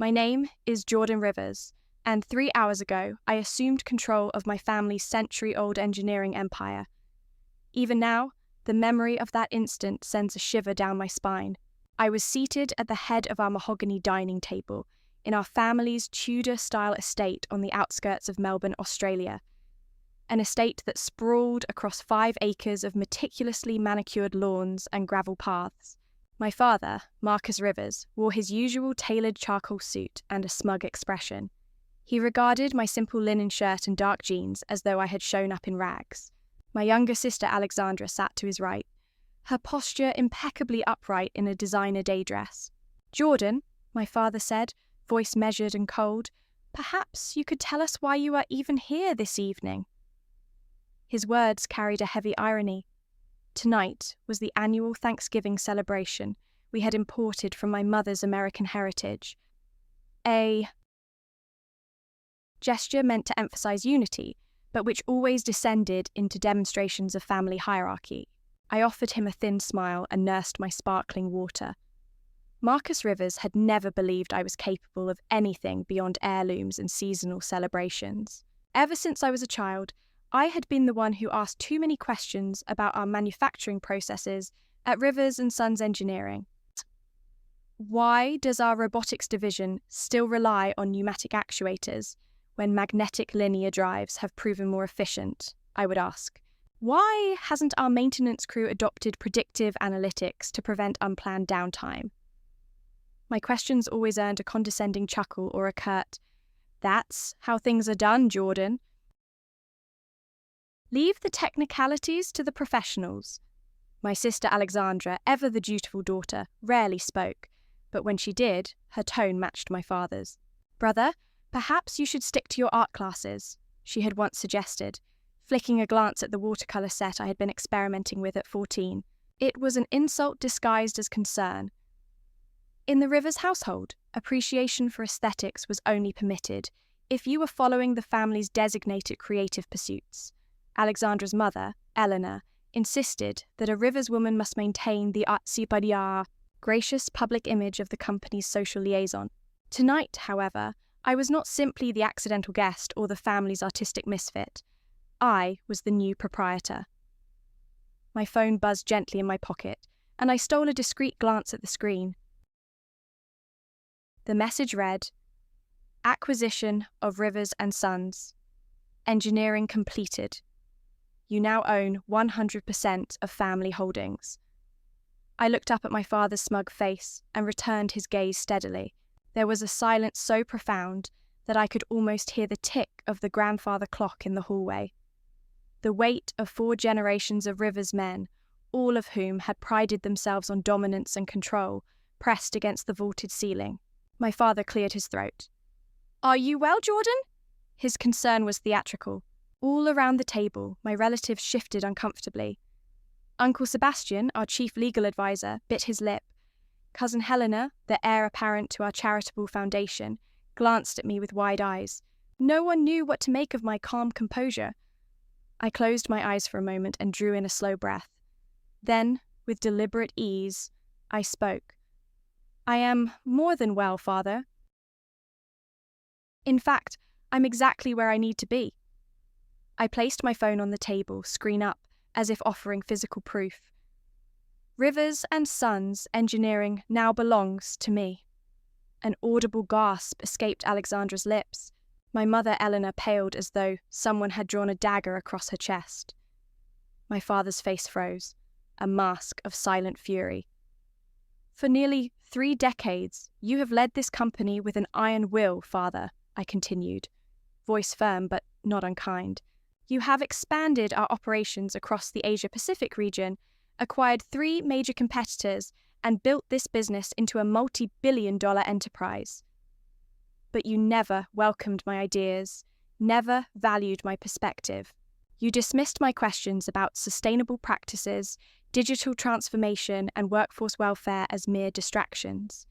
My name is Jordan Rivers, and 3 hours ago, I assumed control of my family's century-old engineering empire. Even now, the memory of that instant sends a shiver down my spine. I was seated at the head of our mahogany dining table in our family's Tudor-style estate on the outskirts of Melbourne, Australia. An estate that sprawled across 5 acres of meticulously manicured lawns and gravel paths. My father, Marcus Rivers, wore his usual tailored charcoal suit and a smug expression. He regarded my simple linen shirt and dark jeans as though I had shown up in rags. My younger sister Alexandra sat to his right, her posture impeccably upright in a designer day dress. "Jordan," my father said, voice measured and cold, "perhaps you could tell us why you are even here this evening." His words carried a heavy irony. Tonight was the annual Thanksgiving celebration we had imported from my mother's American heritage. A gesture meant to emphasize unity, but which always descended into demonstrations of family hierarchy. I offered him a thin smile and nursed my sparkling water. Marcus Rivers had never believed I was capable of anything beyond heirlooms and seasonal celebrations. Ever since I was a child, I had been the one who asked too many questions about our manufacturing processes at Rivers & Sons Engineering. Why does our robotics division still rely on pneumatic actuators when magnetic linear drives have proven more efficient? I would ask. Why hasn't our maintenance crew adopted predictive analytics to prevent unplanned downtime? My questions always earned a condescending chuckle or a curt, "That's how things are done, Jordan." Leave the technicalities to the professionals. My sister Alexandra, ever the dutiful daughter, rarely spoke, but when she did, her tone matched my father's. "Brother, perhaps you should stick to your art classes," she had once suggested, flicking a glance at the watercolour set I had been experimenting with at 14. It was an insult disguised as concern. In the Rivers household, appreciation for aesthetics was only permitted if you were following the family's designated creative pursuits. Alexandra's mother, Eleanor, insisted that a Rivers woman must maintain the gracious public image of the company's social liaison. Tonight, however, I was not simply the accidental guest or the family's artistic misfit. I was the new proprietor. My phone buzzed gently in my pocket, and I stole a discreet glance at the screen. The message read, "Acquisition of Rivers & Sons. Engineering completed. You now own 100% of family holdings." I looked up at my father's smug face and returned his gaze steadily. There was a silence so profound that I could almost hear the tick of the grandfather clock in the hallway. The weight of 4 generations of Rivers men, all of whom had prided themselves on dominance and control, pressed against the vaulted ceiling. My father cleared his throat. "Are you well, Jordan?" His concern was theatrical. All around the table, my relatives shifted uncomfortably. Uncle Sebastian, our chief legal advisor, bit his lip. Cousin Helena, the heir apparent to our charitable foundation, glanced at me with wide eyes. No one knew what to make of my calm composure. I closed my eyes for a moment and drew in a slow breath. Then, with deliberate ease, I spoke. "I am more than well, Father. In fact, I'm exactly where I need to be." I placed my phone on the table, screen up, as if offering physical proof. "Rivers & Sons Engineering now belongs to me." An audible gasp escaped Alexandra's lips. My mother Eleanor paled as though someone had drawn a dagger across her chest. My father's face froze, a mask of silent fury. "For nearly 3 decades, you have led this company with an iron will, Father," I continued, voice firm but not unkind. "You have expanded our operations across the Asia-Pacific region, acquired 3 major competitors, and built this business into a multi-billion-dollar enterprise. But you never welcomed my ideas, never valued my perspective. You dismissed my questions about sustainable practices, digital transformation, and workforce welfare as mere distractions."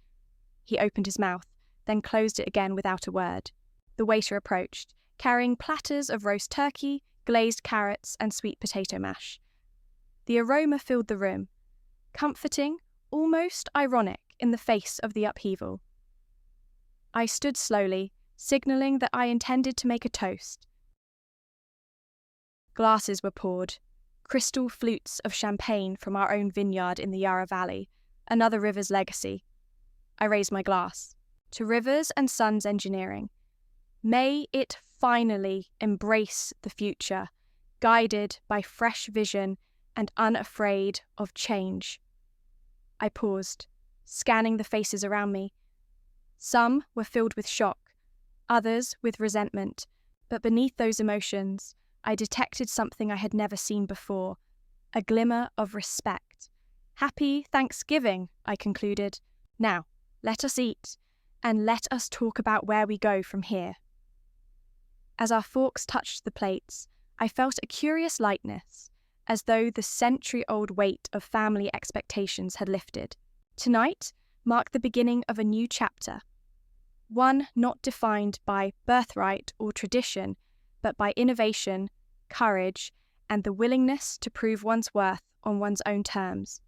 He opened his mouth, then closed it again without a word. The waiter approached, carrying platters of roast turkey, glazed carrots, and sweet potato mash. The aroma filled the room, comforting, almost ironic in the face of the upheaval. I stood slowly, signalling that I intended to make a toast. Glasses were poured, crystal flutes of champagne from our own vineyard in the Yarra Valley, another river's legacy. I raised my glass. To Rivers and Sons Engineering. May it finally embrace the future, guided by fresh vision and unafraid of change. I paused, scanning the faces around me. Some were filled with shock, others with resentment, but beneath those emotions, I detected something I had never seen before, a glimmer of respect. Happy Thanksgiving, I concluded. Now, let us eat, and let us talk about where we go from here. As our forks touched the plates, I felt a curious lightness, as though the century-old weight of family expectations had lifted. Tonight marked the beginning of a new chapter, one not defined by birthright or tradition, but by innovation, courage, and the willingness to prove one's worth on one's own terms.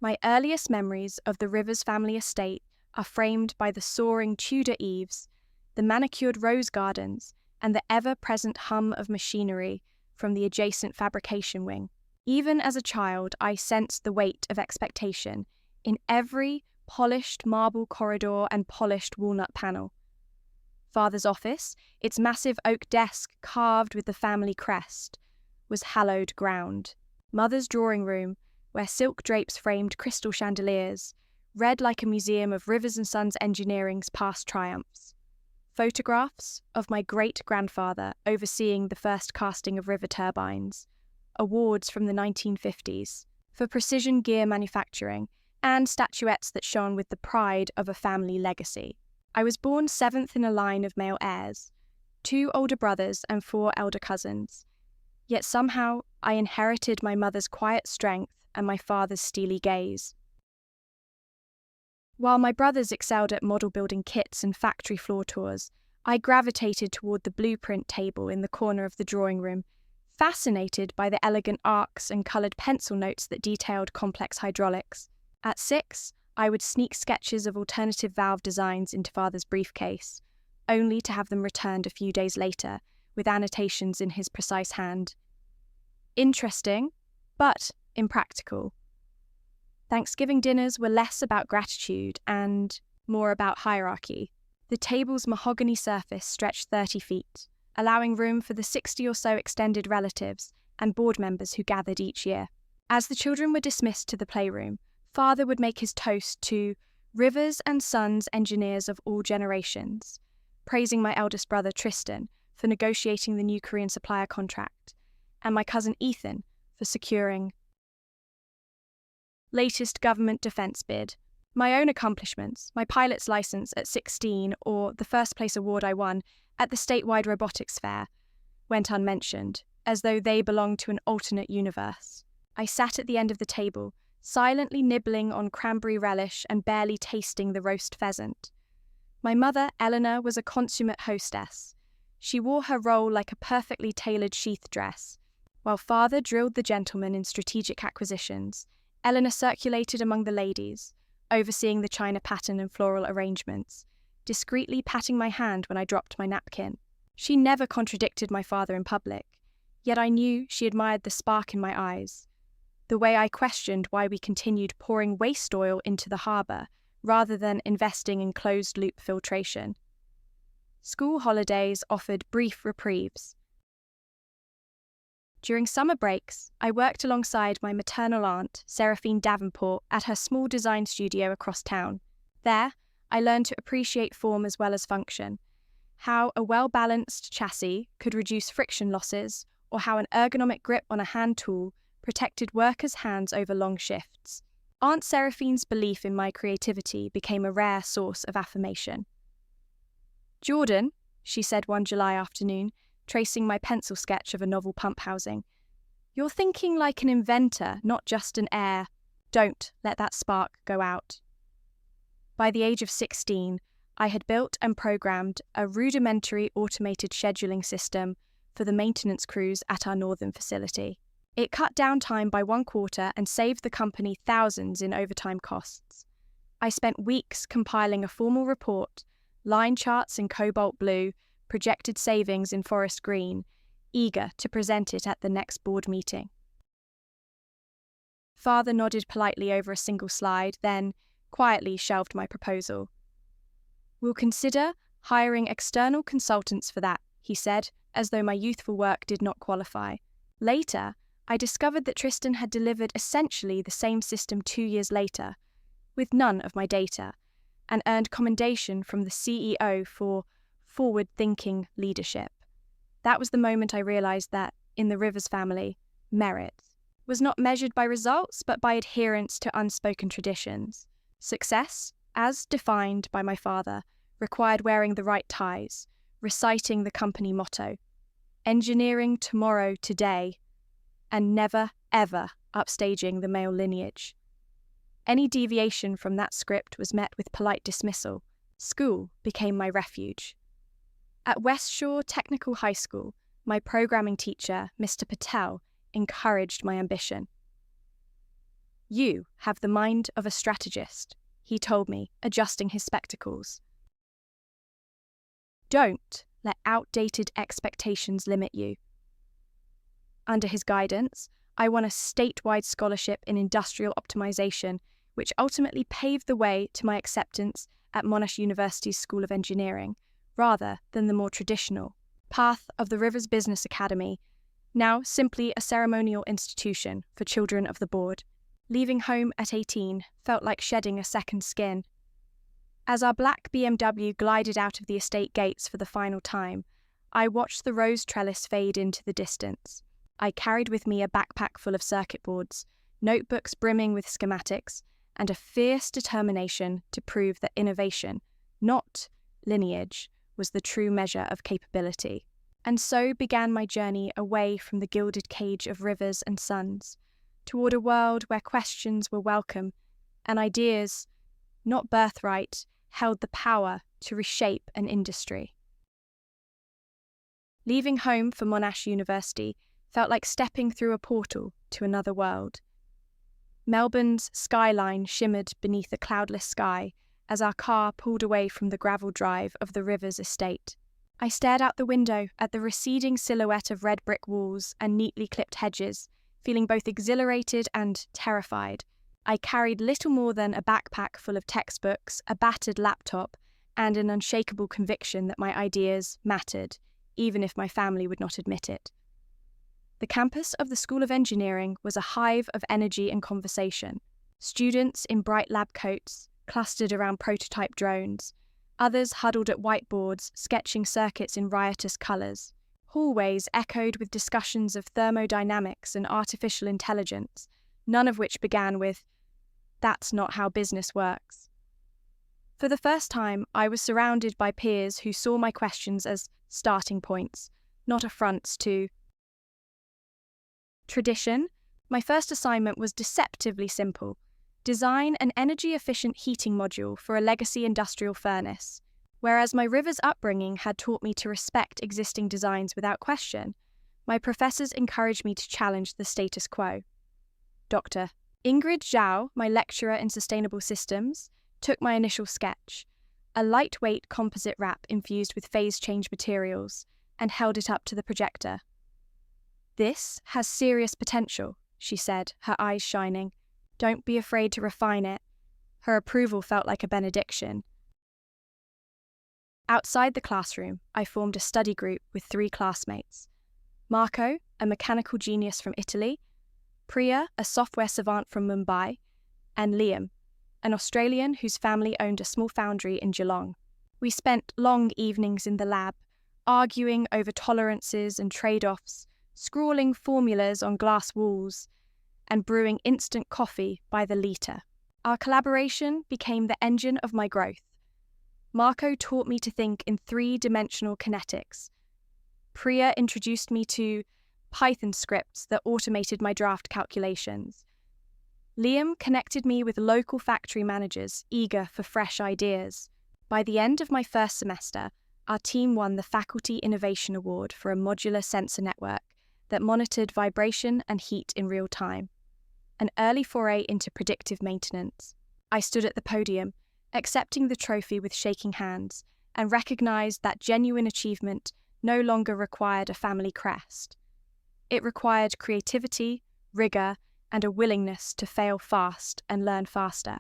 My earliest memories of the Rivers family estate are framed by the soaring Tudor eaves, the manicured rose gardens, and the ever-present hum of machinery from the adjacent fabrication wing. Even as a child, I sensed the weight of expectation in every polished marble corridor and polished walnut panel. Father's office, its massive oak desk carved with the family crest, was hallowed ground. Mother's drawing room, where silk drapes framed crystal chandeliers, read like a museum of Rivers and Sons Engineering's past triumphs. Photographs of my great-grandfather overseeing the first casting of river turbines, awards from the 1950s for precision gear manufacturing, and statuettes that shone with the pride of a family legacy. I was born seventh in a line of male heirs, 2 older brothers and 4 elder cousins. Yet somehow I inherited my mother's quiet strength and my father's steely gaze. While my brothers excelled at model building kits and factory floor tours, I gravitated toward the blueprint table in the corner of the drawing room, fascinated by the elegant arcs and coloured pencil notes that detailed complex hydraulics. At 6, I would sneak sketches of alternative valve designs into Father's briefcase, only to have them returned a few days later, with annotations in his precise hand. Interesting, but impractical. Thanksgiving dinners were less about gratitude and more about hierarchy. The table's mahogany surface stretched 30 feet, allowing room for the 60 or so extended relatives and board members who gathered each year. As the children were dismissed to the playroom, Father would make his toast to Rivers and Sons Engineers of all generations, praising my eldest brother Tristan for negotiating the new Korean supplier contract, and my cousin Ethan for securing latest government defence bid. My own accomplishments, my pilot's licence at 16 or the first place award I won at the statewide robotics fair, went unmentioned, as though they belonged to an alternate universe. I sat at the end of the table, silently nibbling on cranberry relish and barely tasting the roast pheasant. My mother, Eleanor, was a consummate hostess. She wore her role like a perfectly tailored sheath dress. While Father drilled the gentlemen in strategic acquisitions, Eleanor circulated among the ladies, overseeing the china pattern and floral arrangements, discreetly patting my hand when I dropped my napkin. She never contradicted my father in public, yet I knew she admired the spark in my eyes, the way I questioned why we continued pouring waste oil into the harbour rather than investing in closed-loop filtration. School holidays offered brief reprieves. During summer breaks, I worked alongside my maternal aunt, Seraphine Davenport, at her small design studio across town. There, I learned to appreciate form as well as function, how a well-balanced chassis could reduce friction losses, or how an ergonomic grip on a hand tool protected workers' hands over long shifts. Aunt Seraphine's belief in my creativity became a rare source of affirmation. "Jordan," she said one July afternoon, tracing my pencil sketch of a novel pump housing, "you're thinking like an inventor, not just an heir. Don't let that spark go out." By the age of 16, I had built and programmed a rudimentary automated scheduling system for the maintenance crews at our northern facility. It cut downtime by 1/4 and saved the company thousands in overtime costs. I spent weeks compiling a formal report, line charts in cobalt blue, projected savings in forest green, eager to present it at the next board meeting. Father nodded politely over a single slide, then quietly shelved my proposal. "We'll consider hiring external consultants for that," he said, as though my youthful work did not qualify. Later, I discovered that Tristan had delivered essentially the same system 2 years later, with none of my data, and earned commendation from the CEO for forward-thinking leadership. That was the moment I realized that, in the Rivers family, merit was not measured by results but by adherence to unspoken traditions. Success, as defined by my father, required wearing the right ties, reciting the company motto, engineering tomorrow today, and never, ever upstaging the male lineage. Any deviation from that script was met with polite dismissal. School became my refuge. At West Shore Technical High School, my programming teacher, Mr. Patel, encouraged my ambition. "You have the mind of a strategist," he told me, adjusting his spectacles. "Don't let outdated expectations limit you." Under his guidance, I won a statewide scholarship in industrial optimization, which ultimately paved the way to my acceptance at Monash University's School of Engineering, rather than the more traditional path of the Rivers Business Academy, now simply a ceremonial institution for children of the board. Leaving home at 18 felt like shedding a second skin. As our black BMW glided out of the estate gates for the final time, I watched the rose trellis fade into the distance. I carried with me a backpack full of circuit boards, notebooks brimming with schematics, and a fierce determination to prove that innovation, not lineage, was the true measure of capability. And so began my journey away from the gilded cage of Rivers and Sons, toward a world where questions were welcome and ideas, not birthright, held the power to reshape an industry. Leaving home for Monash University felt like stepping through a portal to another world. Melbourne's skyline shimmered beneath a cloudless sky as our car pulled away from the gravel drive of the Rivers estate. I stared out the window at the receding silhouette of red brick walls and neatly clipped hedges, feeling both exhilarated and terrified. I carried little more than a backpack full of textbooks, a battered laptop, and an unshakable conviction that my ideas mattered, even if my family would not admit it. The campus of the School of Engineering was a hive of energy and conversation. Students in bright lab coats clustered around prototype drones, others huddled at whiteboards, sketching circuits in riotous colours. Hallways echoed with discussions of thermodynamics and artificial intelligence, none of which began with, "That's not how business works." For the first time, I was surrounded by peers who saw my questions as starting points, not affronts to tradition. My first assignment was deceptively simple: design an energy-efficient heating module for a legacy industrial furnace. Whereas my Rivers upbringing had taught me to respect existing designs without question, my professors encouraged me to challenge the status quo. Dr. Ingrid Zhao, my lecturer in sustainable systems, took my initial sketch, a lightweight composite wrap infused with phase change materials, and held it up to the projector. "This has serious potential," she said, her eyes shining. "Don't be afraid to refine it." Her approval felt like a benediction. Outside the classroom, I formed a study group with 3 classmates. Marco, a mechanical genius from Italy, Priya, a software savant from Mumbai, and Liam, an Australian whose family owned a small foundry in Geelong. We spent long evenings in the lab, arguing over tolerances and trade-offs, scrawling formulas on glass walls, and brewing instant coffee by the litre. Our collaboration became the engine of my growth. Marco taught me to think in 3-dimensional kinetics. Priya introduced me to Python scripts that automated my draft calculations. Liam connected me with local factory managers eager for fresh ideas. By the end of my first semester, our team won the Faculty Innovation Award for a modular sensor network that monitored vibration and heat in real time, an early foray into predictive maintenance. I stood at the podium, accepting the trophy with shaking hands, and recognized that genuine achievement no longer required a family crest. It required creativity, rigor, and a willingness to fail fast and learn faster.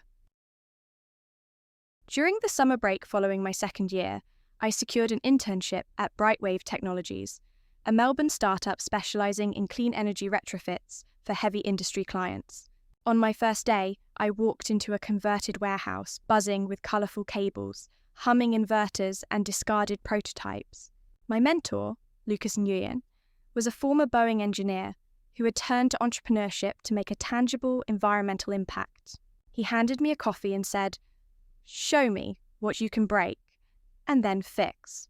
During the summer break following my second year, I secured an internship at Brightwave Technologies, a Melbourne startup specializing in clean energy retrofits for heavy industry clients. On my first day, I walked into a converted warehouse buzzing with colorful cables, humming inverters and discarded prototypes. My mentor, Lucas Nguyen, was a former Boeing engineer who had turned to entrepreneurship to make a tangible environmental impact. He handed me a coffee and said, "Show me what you can break, and then fix."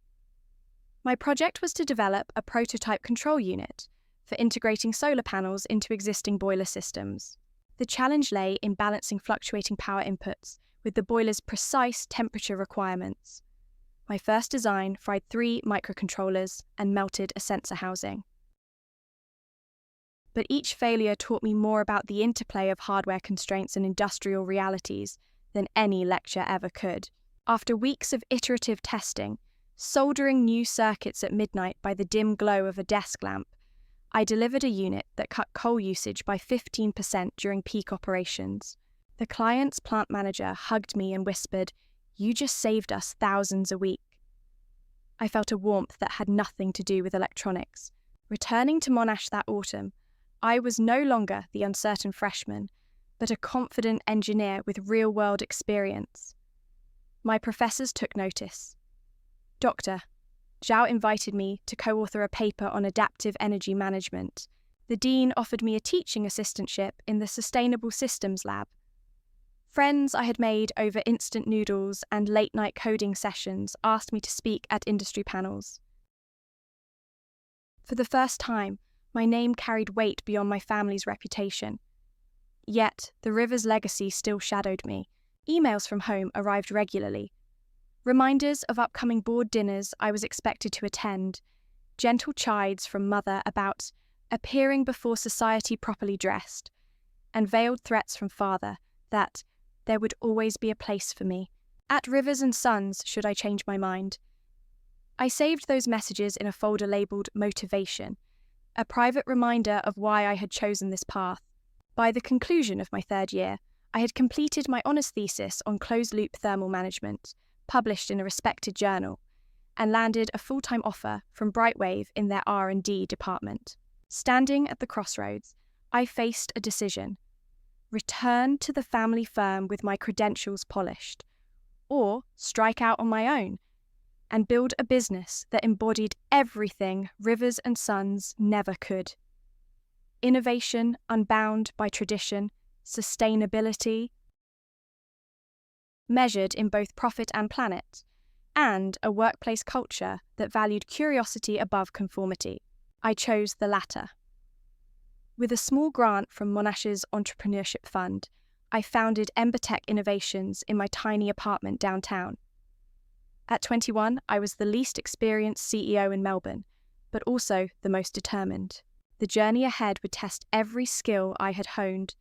My project was to develop a prototype control unit for integrating solar panels into existing boiler systems. The challenge lay in balancing fluctuating power inputs with the boiler's precise temperature requirements. My first design fried 3 microcontrollers and melted a sensor housing. But each failure taught me more about the interplay of hardware constraints and industrial realities than any lecture ever could. After weeks of iterative testing, soldering new circuits at midnight by the dim glow of a desk lamp, I delivered a unit that cut coal usage by 15% during peak operations. The client's plant manager hugged me and whispered, "You just saved us thousands a week." I felt a warmth that had nothing to do with electronics. Returning to Monash that autumn, I was no longer the uncertain freshman, but a confident engineer with real-world experience. My professors took notice. "Doctor, Zhao invited me to co-author a paper on adaptive energy management. The dean offered me a teaching assistantship in the Sustainable Systems Lab. Friends I had made over instant noodles and late-night coding sessions asked me to speak at industry panels. For the first time, my name carried weight beyond my family's reputation. Yet, the river's legacy still shadowed me. Emails from home arrived regularly. Reminders of upcoming board dinners I was expected to attend, gentle chides from mother about appearing before society properly dressed, and veiled threats from father that there would always be a place for me, at Rivers and Sons should I change my mind. I saved those messages in a folder labelled Motivation, a private reminder of why I had chosen this path. By the conclusion of my third year, I had completed my honours thesis on closed-loop thermal management, published in a respected journal, and landed a full-time offer from Brightwave in their R&D department. Standing at the crossroads, I faced a decision: return to the family firm with my credentials polished, or strike out on my own and build a business that embodied everything Rivers and Sons never could. Innovation unbound by tradition, sustainability measured in both profit and planet, and a workplace culture that valued curiosity above conformity. I chose the latter. With a small grant from Monash's Entrepreneurship Fund, I founded Embertech Innovations in my tiny apartment downtown. At 21, I was the least experienced CEO in Melbourne, but also the most determined. The journey ahead would test every skill I had honed,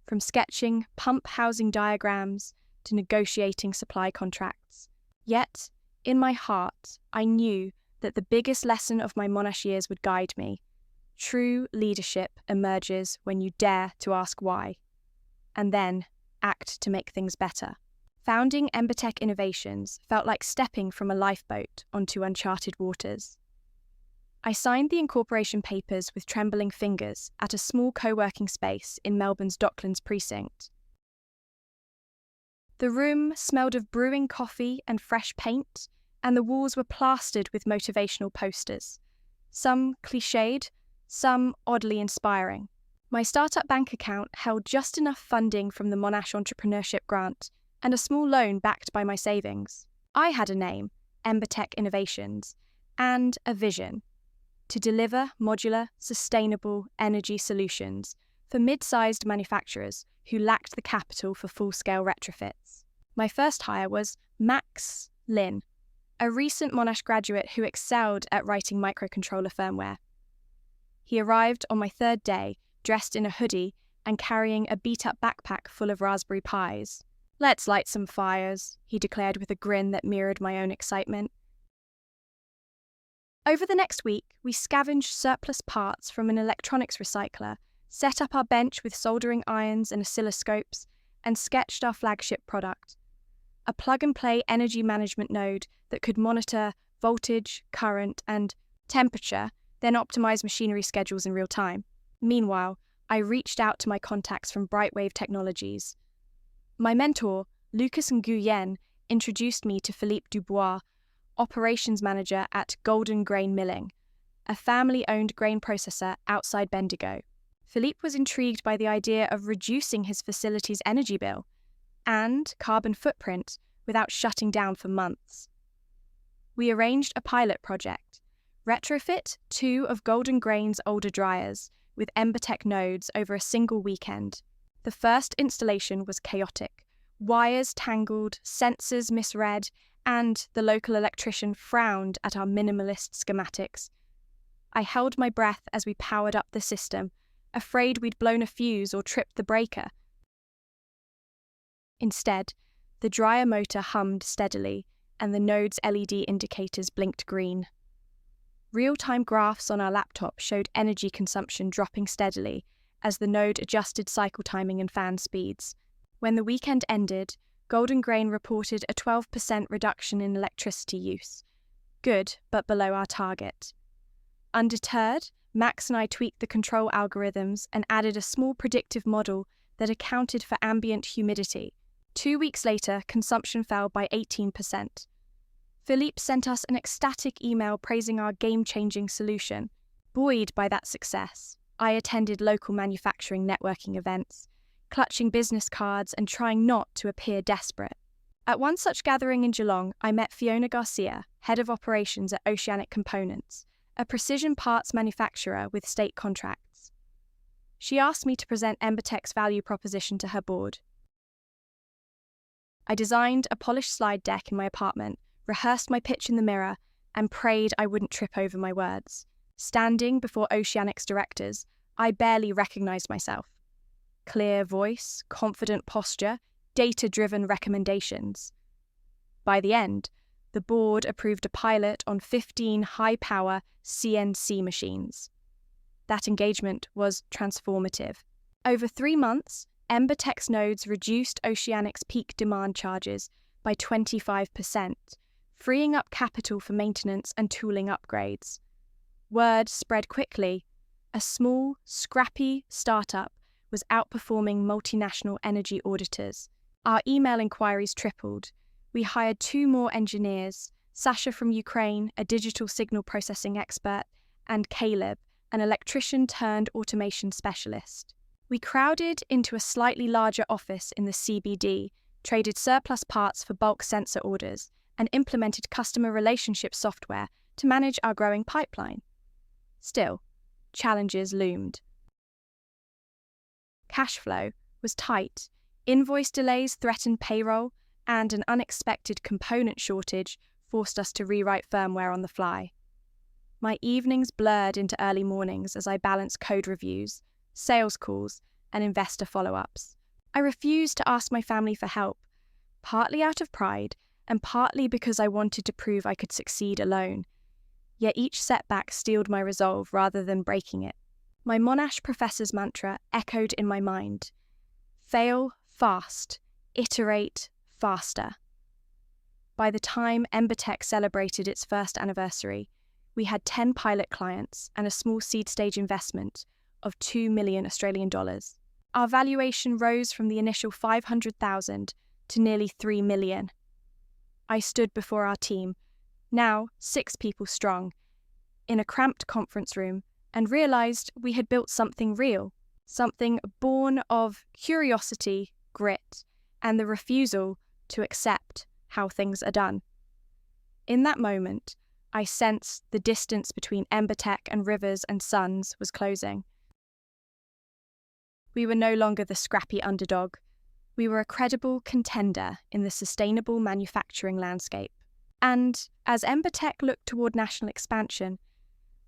from sketching pump housing diagrams to negotiating supply contracts. Yet, in my heart, I knew that the biggest lesson of my Monash years would guide me. True leadership emerges when you dare to ask why, and then act to make things better. Founding Embertech Innovations felt like stepping from a lifeboat onto uncharted waters. I signed the incorporation papers with trembling fingers at a small co-working space in Melbourne's Docklands precinct. The room smelled of brewing coffee and fresh paint, and the walls were plastered with motivational posters, some cliched, some oddly inspiring. My startup bank account held just enough funding from the Monash Entrepreneurship Grant and a small loan backed by my savings. I had a name, Embertech Innovations, and a vision: to deliver modular, sustainable energy solutions for mid-sized manufacturers who lacked the capital for full-scale retrofits. My first hire was Max Lin, a recent Monash graduate who excelled at writing microcontroller firmware. He arrived on my third day, dressed in a hoodie and carrying a beat-up backpack full of Raspberry Pis. "Let's light some fires," he declared with a grin that mirrored my own excitement. Over the next week, we scavenged surplus parts from an electronics recycler, set up our bench with soldering irons and oscilloscopes, and sketched our flagship product. A plug-and-play energy management node that could monitor voltage, current, and temperature, then optimize machinery schedules in real time. Meanwhile, I reached out to my contacts from Brightwave Technologies. My mentor, Lucas Nguyen, introduced me to Philippe Dubois, operations manager at Golden Grain Milling, a family-owned grain processor outside Bendigo. Philippe was intrigued by the idea of reducing his facility's energy bill and carbon footprint without shutting down for months. We arranged a pilot project, retrofit 2 of Golden Grain's older dryers with Embertech nodes over a single weekend. The first installation was chaotic. Wires tangled, sensors misread, and the local electrician frowned at our minimalist schematics. I held my breath as we powered up the system, afraid we'd blown a fuse or tripped the breaker. Instead, the dryer motor hummed steadily, and the node's LED indicators blinked green. Real-time graphs on our laptop showed energy consumption dropping steadily as the node adjusted cycle timing and fan speeds. When the weekend ended, Golden Grain reported a 12% reduction in electricity use. Good, but below our target. Undeterred, Max and I tweaked the control algorithms and added a small predictive model that accounted for ambient humidity. 2 weeks later, consumption fell by 18%. Philippe sent us an ecstatic email praising our game-changing solution. Buoyed by that success, I attended local manufacturing networking events, clutching business cards and trying not to appear desperate. At one such gathering in Geelong, I met Fiona Garcia, head of operations at Oceanic Components, a precision parts manufacturer with state contracts. She asked me to present Embertech's value proposition to her board. I designed a polished slide deck in my apartment, rehearsed my pitch in the mirror, and prayed I wouldn't trip over my words. Standing before Oceanic's directors, I barely recognized myself. Clear voice, confident posture, data-driven recommendations. By the end, the board approved a pilot on 15 high-power CNC machines. That engagement was transformative. Over 3 months, Embertech's nodes reduced Oceanic's peak demand charges by 25%, freeing up capital for maintenance and tooling upgrades. Word spread quickly. A small, scrappy startup was outperforming multinational energy auditors. Our email inquiries tripled. We hired 2 more engineers, Sasha from Ukraine, a digital signal processing expert, and Caleb, an electrician turned automation specialist. We crowded into a slightly larger office in the CBD, traded surplus parts for bulk sensor orders, and implemented customer relationship software to manage our growing pipeline. Still, challenges loomed. Cash flow was tight, invoice delays threatened payroll, and an unexpected component shortage forced us to rewrite firmware on the fly. My evenings blurred into early mornings as I balanced code reviews, sales calls, and investor follow-ups. I refused to ask my family for help, partly out of pride and partly because I wanted to prove I could succeed alone. Yet each setback steeled my resolve rather than breaking it. My Monash professor's mantra echoed in my mind. Fail fast, iterate faster. By the time Embertech celebrated its first anniversary, we had 10 pilot clients and a small seed stage investment of $2 million Australian dollars. Our valuation rose from the initial $500,000 to nearly $3 million. I stood before our team, now 6 people strong, in a cramped conference room and realized we had built something real, something born of curiosity, grit, and the refusal to accept how things are done. In that moment, I sensed the distance between Embertech and Rivers and Sons was closing. We were no longer the scrappy underdog. We were a credible contender in the sustainable manufacturing landscape. And as Embertech looked toward national expansion,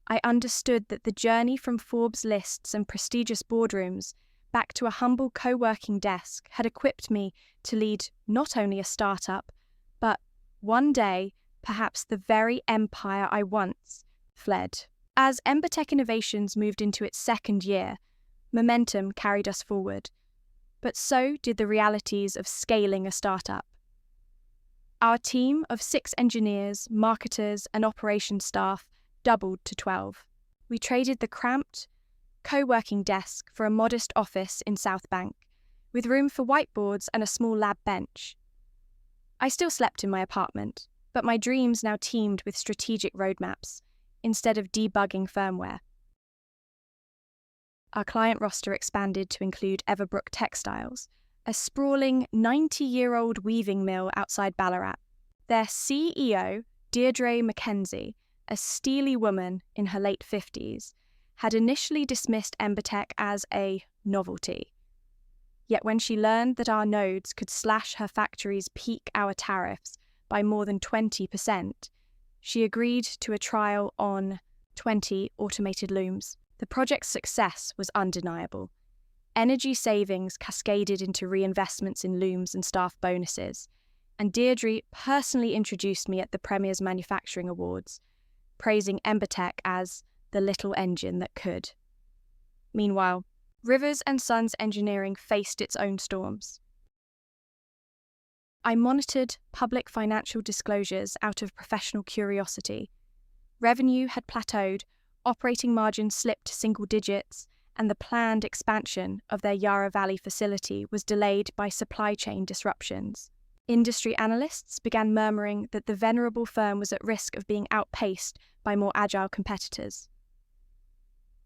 I understood that the journey from Forbes lists and prestigious boardrooms back to a humble co-working desk had equipped me to lead not only a startup, but one day, perhaps the very empire I once fled. As Embertech Innovations moved into its second year, momentum carried us forward, but so did the realities of scaling a startup. Our team of 6 engineers, marketers, and operations staff doubled to 12. We traded the cramped, co-working desk for a modest office in South Bank, with room for whiteboards and a small lab bench. I still slept in my apartment, but my dreams now teemed with strategic roadmaps, instead of debugging firmware. Our client roster expanded to include Everbrook Textiles, a sprawling 90-year-old weaving mill outside Ballarat. Their CEO, Deirdre Mackenzie, a steely woman in her late 50s, had initially dismissed Embertech as a novelty. Yet when she learned that our nodes could slash her factory's peak hour tariffs by more than 20%, she agreed to a trial on 20 automated looms. The project's success was undeniable. Energy savings cascaded into reinvestments in looms and staff bonuses, and Deirdre personally introduced me at the Premier's Manufacturing Awards, praising Embertech as the little engine that could. Meanwhile, Rivers & Sons Engineering faced its own storms. I monitored public financial disclosures out of professional curiosity. Revenue had plateaued, operating margins slipped to single digits, and the planned expansion of their Yarra Valley facility was delayed by supply chain disruptions. Industry analysts began murmuring that the venerable firm was at risk of being outpaced by more agile competitors.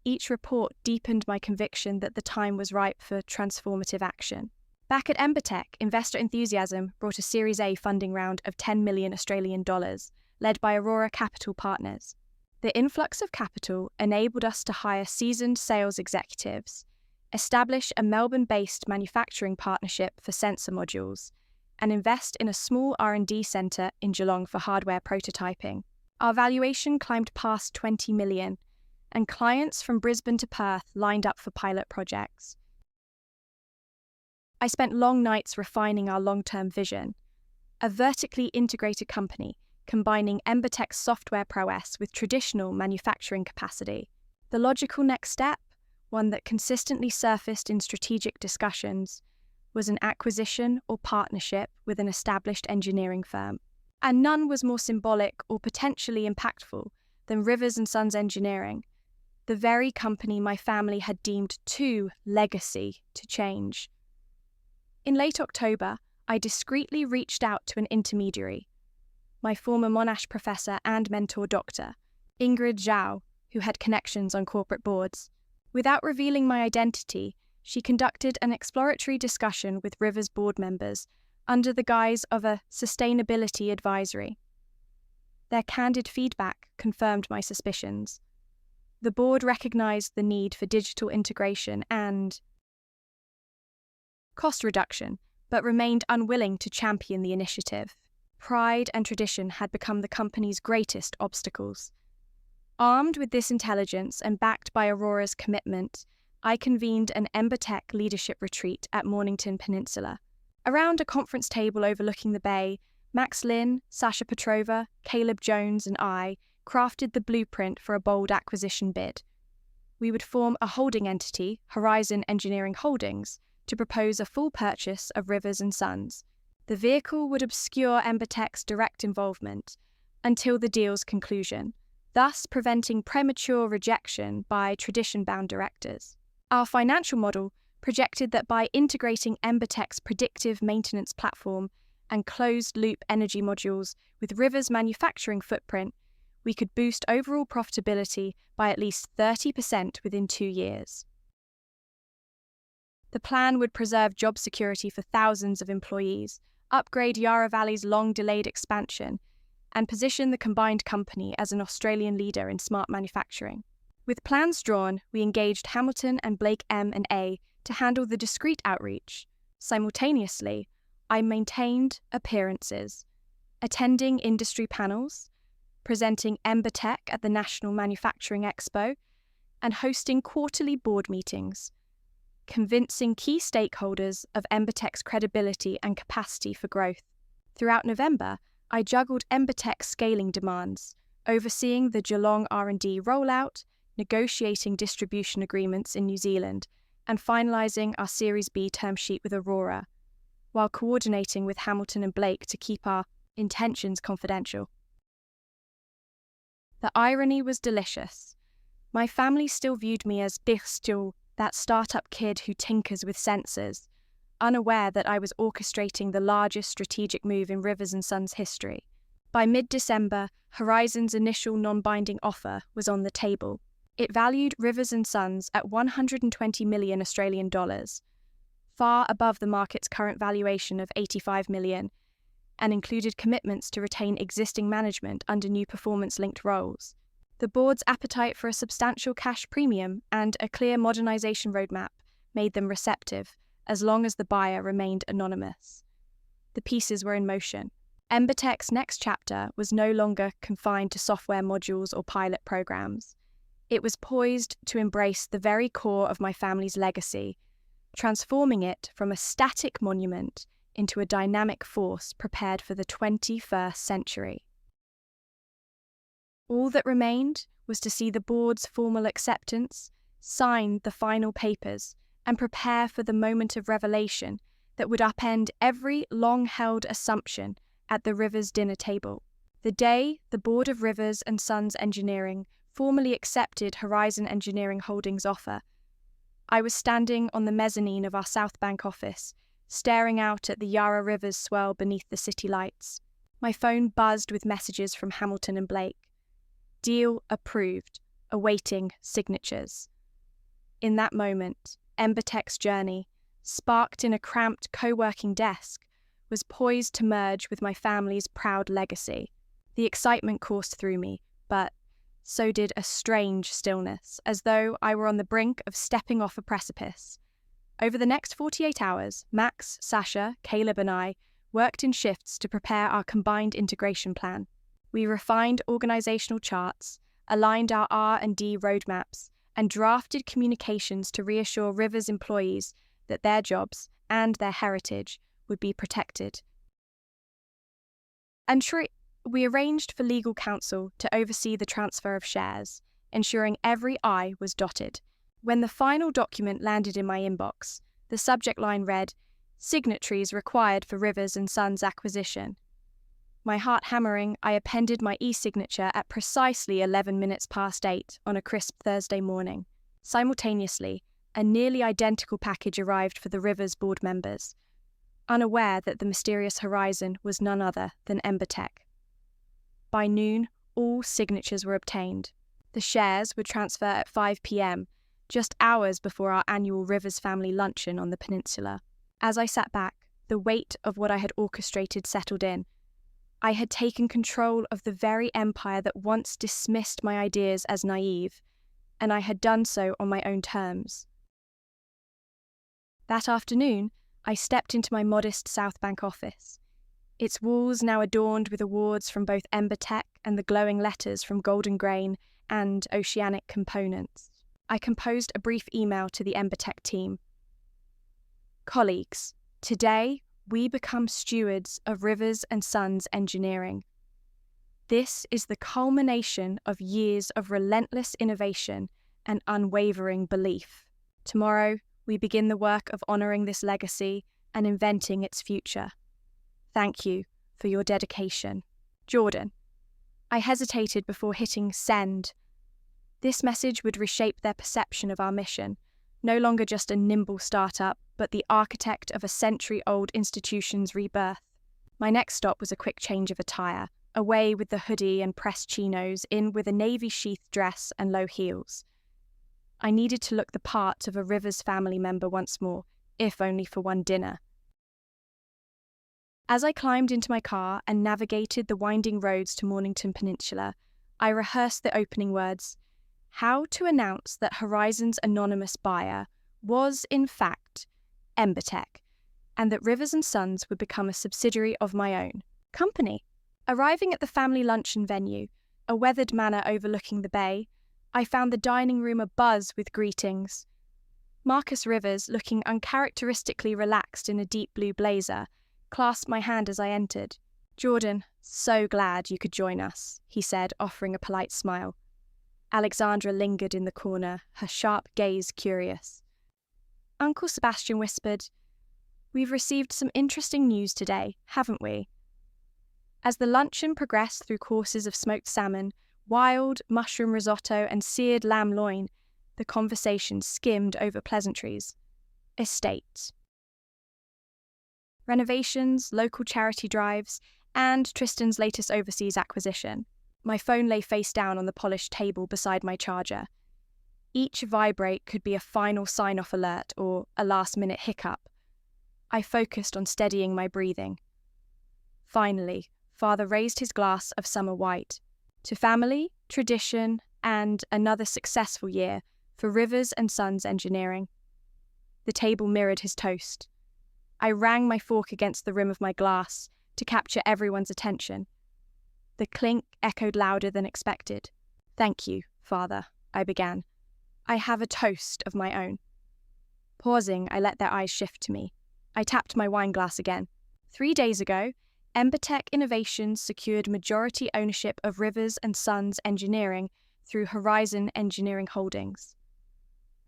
Each report deepened my conviction that the time was ripe for transformative action. Back at Embertech, investor enthusiasm brought a Series A funding round of $10 million Australian dollars, led by Aurora Capital Partners. The influx of capital enabled us to hire seasoned sales executives, establish a Melbourne-based manufacturing partnership for sensor modules, and invest in a small R&D centre in Geelong for hardware prototyping. Our valuation climbed past $20 million, and clients from Brisbane to Perth lined up for pilot projects. I spent long nights refining our long-term vision, a vertically integrated company combining Embertech's software prowess with traditional manufacturing capacity. The logical next step, one that consistently surfaced in strategic discussions, was an acquisition or partnership with an established engineering firm. And none was more symbolic or potentially impactful than Rivers & Sons Engineering, the very company my family had deemed too legacy to change. In late October, I discreetly reached out to an intermediary, my former Monash professor and mentor doctor, Ingrid Zhao, who had connections on corporate boards. Without revealing my identity, she conducted an exploratory discussion with Rivers board members under the guise of a sustainability advisory. Their candid feedback confirmed my suspicions. The board recognized the need for digital integration and cost reduction, but remained unwilling to champion the initiative. Pride and tradition had become the company's greatest obstacles. Armed with this intelligence and backed by Aurora's commitment, I convened an Embertech leadership retreat at Mornington Peninsula. Around a conference table overlooking the bay, Max Lin, Sasha Petrova, Caleb Jones, and I crafted the blueprint for a bold acquisition bid. We would form a holding entity, Horizon Engineering Holdings, to propose a full purchase of Rivers & Sons. The vehicle would obscure Embertech's direct involvement until the deal's conclusion, thus preventing premature rejection by tradition-bound directors. Our financial model projected that by integrating Embertech's predictive maintenance platform and closed-loop energy modules with Rivers' manufacturing footprint, we could boost overall profitability by at least 30% within 2 years. The plan would preserve job security for thousands of employees, upgrade Yarra Valley's long-delayed expansion, and position the combined company as an Australian leader in smart manufacturing. With plans drawn, we engaged Hamilton and Blake M&A to handle the discreet outreach. Simultaneously, I maintained appearances, attending industry panels, presenting Embertech at the National Manufacturing Expo, and hosting quarterly board meetings. convincing key stakeholders of Embertech's credibility and capacity for growth. Throughout November, I juggled Embertech's scaling demands, overseeing the Geelong R&D rollout, negotiating distribution agreements in New Zealand, and finalising our Series B term sheet with Aurora, while coordinating with Hamilton and Blake to keep our intentions confidential. The irony was delicious. My family still viewed me as still that startup kid who tinkers with sensors, unaware that I was orchestrating the largest strategic move in Rivers & Sons history. By mid-December, Horizon's initial non-binding offer was on the table. It valued Rivers & Sons at 120 million Australian dollars, far above the market's current valuation of 85 million, and included commitments to retain existing management under new performance-linked roles. The board's appetite for a substantial cash premium and a clear modernisation roadmap made them receptive, as long as the buyer remained anonymous. The pieces were in motion. Embertech's next chapter was no longer confined to software modules or pilot programs. It was poised to embrace the very core of my family's legacy, transforming it from a static monument into a dynamic force prepared for the 21st century. All that remained was to see the board's formal acceptance, sign the final papers, and prepare for the moment of revelation that would upend every long-held assumption at the Rivers dinner table. The day the board of Rivers & Sons Engineering formally accepted Horizon Engineering Holdings' offer, I was standing on the mezzanine of our South Bank office, staring out at the Yarra Rivers swell beneath the city lights. My phone buzzed with messages from Hamilton and Blake. Deal approved, awaiting signatures. In that moment, Embertech's journey, sparked in a cramped co-working desk, was poised to merge with my family's proud legacy. The excitement coursed through me, but so did a strange stillness, as though I were on the brink of stepping off a precipice. Over the next 48 hours, Max, Sasha, Caleb and I worked in shifts to prepare our combined integration plan. We refined organisational charts, aligned our R&D roadmaps, and drafted communications to reassure Rivers employees that their jobs and their heritage would be protected. And we arranged for legal counsel to oversee the transfer of shares, ensuring every I was dotted. When the final document landed in my inbox, the subject line read, "Signatories required for Rivers & Sons acquisition." My heart hammering, I appended my e-signature at precisely 11 minutes past 8 on a crisp Thursday morning. Simultaneously, a nearly identical package arrived for the Rivers board members, unaware that the mysterious Horizon was none other than Embertech. By noon, all signatures were obtained. The shares would transfer at 5 p.m, just hours before our annual Rivers family luncheon on the peninsula. As I sat back, the weight of what I had orchestrated settled in. I had taken control of the very empire that once dismissed my ideas as naive, and I had done so on my own terms. That afternoon, I stepped into my modest South Bank office, its walls now adorned with awards from both Embertech and the glowing letters from Golden Grain and Oceanic Components. I composed a brief email to the Embertech team. Colleagues, today we become stewards of Rivers & Sons Engineering. This is the culmination of years of relentless innovation and unwavering belief. Tomorrow, we begin the work of honouring this legacy and inventing its future. Thank you for your dedication. Jordan. I hesitated before hitting send. This message would reshape their perception of our mission, no longer just a nimble startup, but the architect of a century-old institution's rebirth. My next stop was a quick change of attire, away with the hoodie and pressed chinos, in with a navy sheath dress and low heels. I needed to look the part of a Rivers family member once more, if only for one dinner. As I climbed into my car and navigated the winding roads to Mornington Peninsula, I rehearsed the opening words, how to announce that Horizon's anonymous buyer was, in fact, Embertech, and that Rivers & Sons would become a subsidiary of my own company. Arriving at the family luncheon venue, a weathered manor overlooking the bay, I found the dining room abuzz with greetings. Marcus Rivers, looking uncharacteristically relaxed in a deep blue blazer, clasped my hand as I entered. "Jordan, so glad you could join us," he said, offering a polite smile. Alexandra lingered in the corner, her sharp gaze curious. Uncle Sebastian whispered, "We've received some interesting news today, haven't we?" As the luncheon progressed through courses of smoked salmon, wild mushroom risotto, and seared lamb loin, the conversation skimmed over pleasantries. Estate. Renovations, local charity drives, and Tristan's latest overseas acquisition. My phone lay face down on the polished table beside my charger. Each vibrate could be a final sign-off alert or a last-minute hiccup. I focused on steadying my breathing. Finally, Father raised his glass of summer white. To family, tradition, and another successful year for Rivers and Sons Engineering. The table mirrored his toast. I rang my fork against the rim of my glass to capture everyone's attention. The clink echoed louder than expected. "Thank you, Father," I began. "I have a toast of my own." Pausing, I let their eyes shift to me. I tapped my wine glass again. 3 days ago, Embertech Innovations secured majority ownership of Rivers and Sons Engineering through Horizon Engineering Holdings.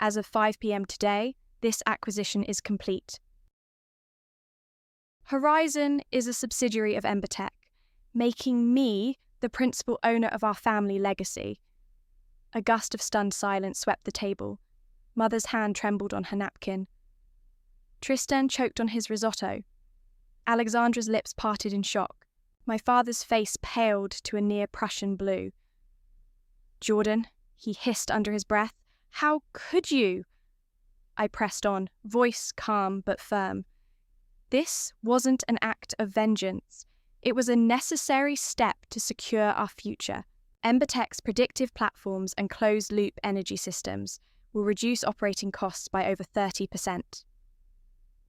As of 5 p.m. today, this acquisition is complete. Horizon is a subsidiary of Embertech, making me the principal owner of our family legacy. A gust of stunned silence swept the table. Mother's hand trembled on her napkin. Tristan choked on his risotto. Alexandra's lips parted in shock. My father's face paled to a near Prussian blue. "Jordan," he hissed under his breath, "how could you?" I pressed on, voice calm but firm. This wasn't an act of vengeance. It was a necessary step to secure our future. Embertech's predictive platforms and closed-loop energy systems will reduce operating costs by over 30%.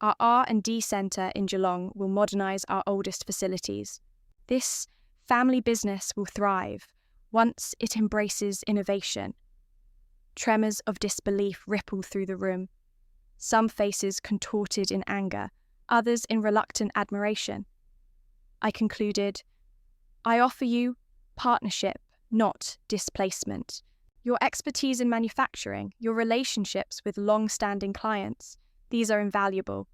Our R&D centre in Geelong will modernise our oldest facilities. This family business will thrive once it embraces innovation. Tremors of disbelief rippled through the room. Some faces contorted in anger, others in reluctant admiration. I concluded, "I offer you partnership, not displacement. Your expertise in manufacturing, your relationships with long-standing clients, these are invaluable.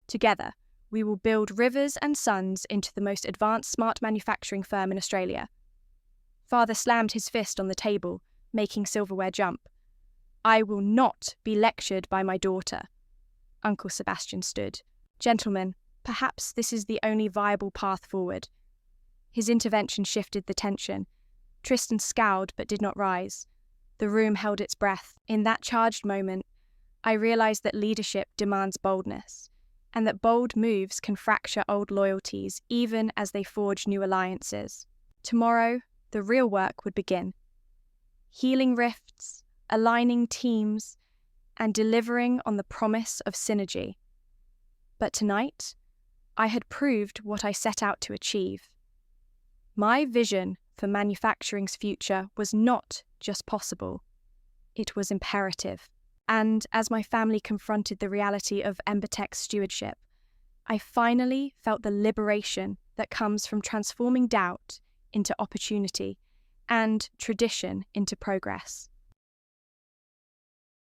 Together, we will build Rivers and Sons into the most advanced smart manufacturing firm in Australia." Father slammed his fist on the table, making silverware jump. "I will not be lectured by my daughter." Uncle Sebastian stood. "Gentlemen, perhaps this is the only viable path forward." His intervention shifted the tension. Tristan scowled but did not rise. The room held its breath. In that charged moment, I realized that leadership demands boldness, and that bold moves can fracture old loyalties even as they forge new alliances. Tomorrow, the real work would begin. Healing rifts, aligning teams, and delivering on the promise of synergy. But tonight, I had proved what I set out to achieve. My vision for manufacturing's future was not just possible, it was imperative. And as my family confronted the reality of Embertech's stewardship, I finally felt the liberation that comes from transforming doubt into opportunity and tradition into progress.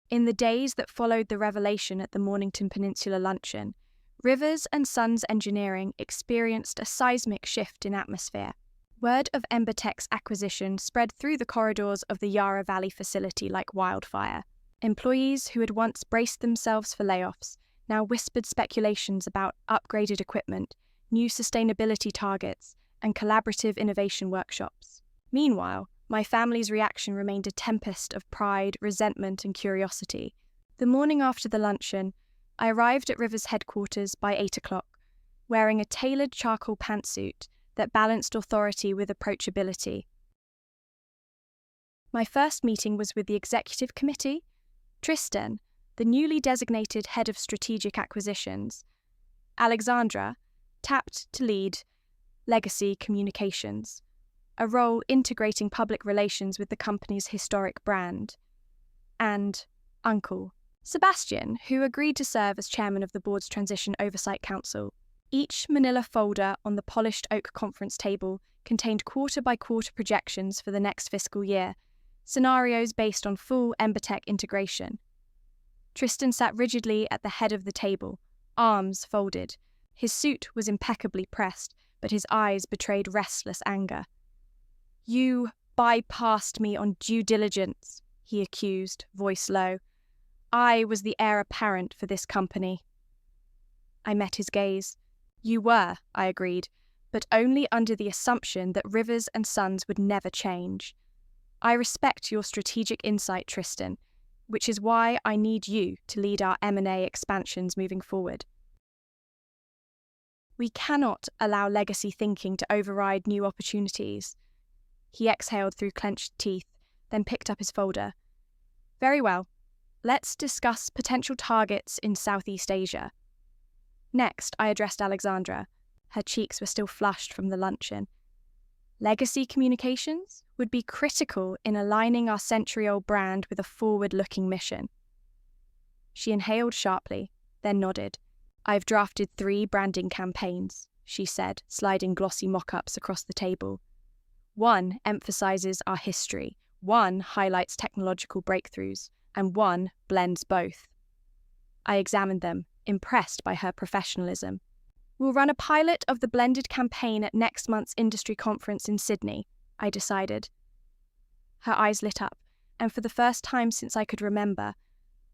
In the days that followed the revelation at the Mornington Peninsula luncheon, Rivers and Sons Engineering experienced a seismic shift in atmosphere. Word of Embertech's acquisition spread through the corridors of the Yarra Valley facility like wildfire. Employees who had once braced themselves for layoffs now whispered speculations about upgraded equipment, new sustainability targets, and collaborative innovation workshops. Meanwhile, my family's reaction remained a tempest of pride, resentment, and curiosity. The morning after the luncheon, I arrived at Rivers headquarters by 8 o'clock, wearing a tailored charcoal pantsuit that balanced authority with approachability. My first meeting was with the executive committee, Tristan, the newly designated head of strategic acquisitions, Alexandra, tapped to lead legacy communications, a role integrating public relations with the company's historic brand, and Uncle Sebastian, who agreed to serve as chairman of the board's Transition Oversight Council. Each manila folder on the polished oak conference table contained quarter-by-quarter projections for the next fiscal year, scenarios based on full Embertech integration. Tristan sat rigidly at the head of the table, arms folded. His suit was impeccably pressed, but his eyes betrayed restless anger. "You bypassed me on due diligence," he accused, voice low. "I was the heir apparent for this company." I met his gaze. "You were," I agreed, "but only under the assumption that Rivers and Sons would never change. I respect your strategic insight, Tristan, which is why I need you to lead our M&A expansions moving forward. We cannot allow legacy thinking to override new opportunities." He exhaled through clenched teeth, then picked up his folder. "Very well. Let's discuss potential targets in Southeast Asia." Next, I addressed Alexandra. Her cheeks were still flushed from the luncheon. Legacy communications would be critical in aligning our century-old brand with a forward-looking mission. She inhaled sharply, then nodded. "I've drafted 3 branding campaigns," she said, sliding glossy mock-ups across the table. "One emphasizes our history, one highlights technological breakthroughs, and one blends both." I examined them, impressed by her professionalism. "We'll run a pilot of the blended campaign at next month's industry conference in Sydney," I decided. Her eyes lit up, and for the first time since I could remember,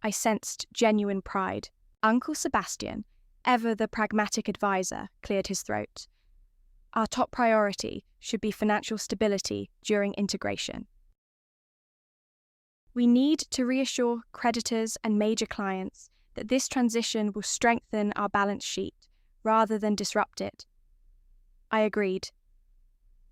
I sensed genuine pride. Uncle Sebastian, ever the pragmatic advisor, cleared his throat. "Our top priority should be financial stability during integration. We need to reassure creditors and major clients that this transition will strengthen our balance sheet rather than disrupt it." I agreed.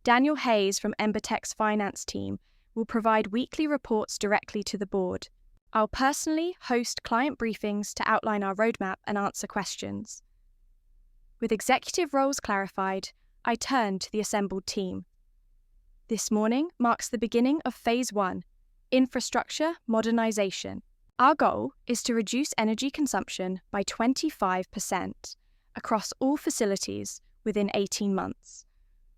"Daniel Hayes from Embertech's finance team will provide weekly reports directly to the board. I'll personally host client briefings to outline our roadmap and answer questions." With executive roles clarified, I turned to the assembled team. This morning marks the beginning of Phase 1, infrastructure modernization. Our goal is to reduce energy consumption by 25% across all facilities within 18 months,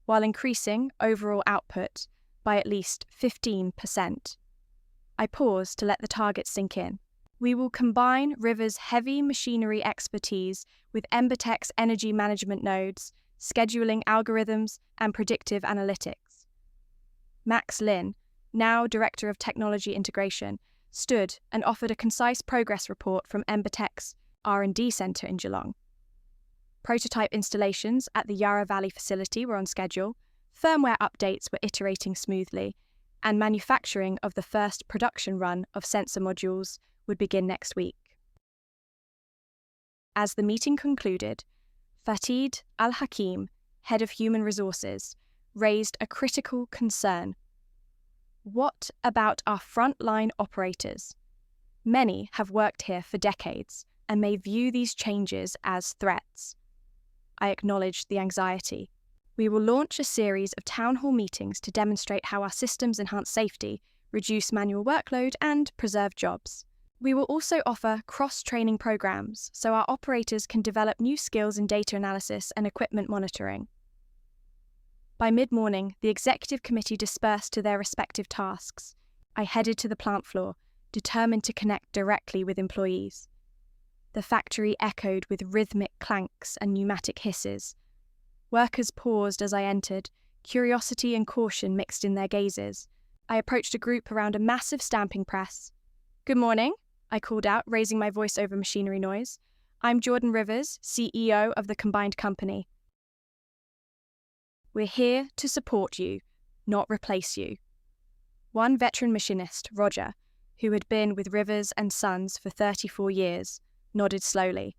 while increasing overall output by at least 15%. I paused to let the target sink in. We will combine River's heavy machinery expertise with Embertech's energy management nodes, scheduling algorithms, and predictive analytics. Max Lin, now Director of Technology Integration, stood and offered a concise progress report from Embertech's R&D Centre in Geelong. Prototype installations at the Yarra Valley facility were on schedule, firmware updates were iterating smoothly, and manufacturing of the first production run of sensor modules would begin next week. As the meeting concluded, Fatid Al-Hakim, Head of Human Resources, raised a critical concern. "What about our frontline operators? Many have worked here for decades and may view these changes as threats." I acknowledged the anxiety. "We will launch a series of town hall meetings to demonstrate how our systems enhance safety, reduce manual workload, and preserve jobs. We will also offer cross-training programs so our operators can develop new skills in data analysis and equipment monitoring." By mid-morning, the executive committee dispersed to their respective tasks. I headed to the plant floor, determined to connect directly with employees. The factory echoed with rhythmic clanks and pneumatic hisses. Workers paused as I entered, curiosity and caution mixed in their gazes. I approached a group around a massive stamping press. "Good morning," I called out, raising my voice over machinery noise. "I'm Jordan Rivers, CEO of the combined company. We're here to support you, not replace you." One veteran machinist, Roger, who had been with Rivers and Sons for 34 years, nodded slowly.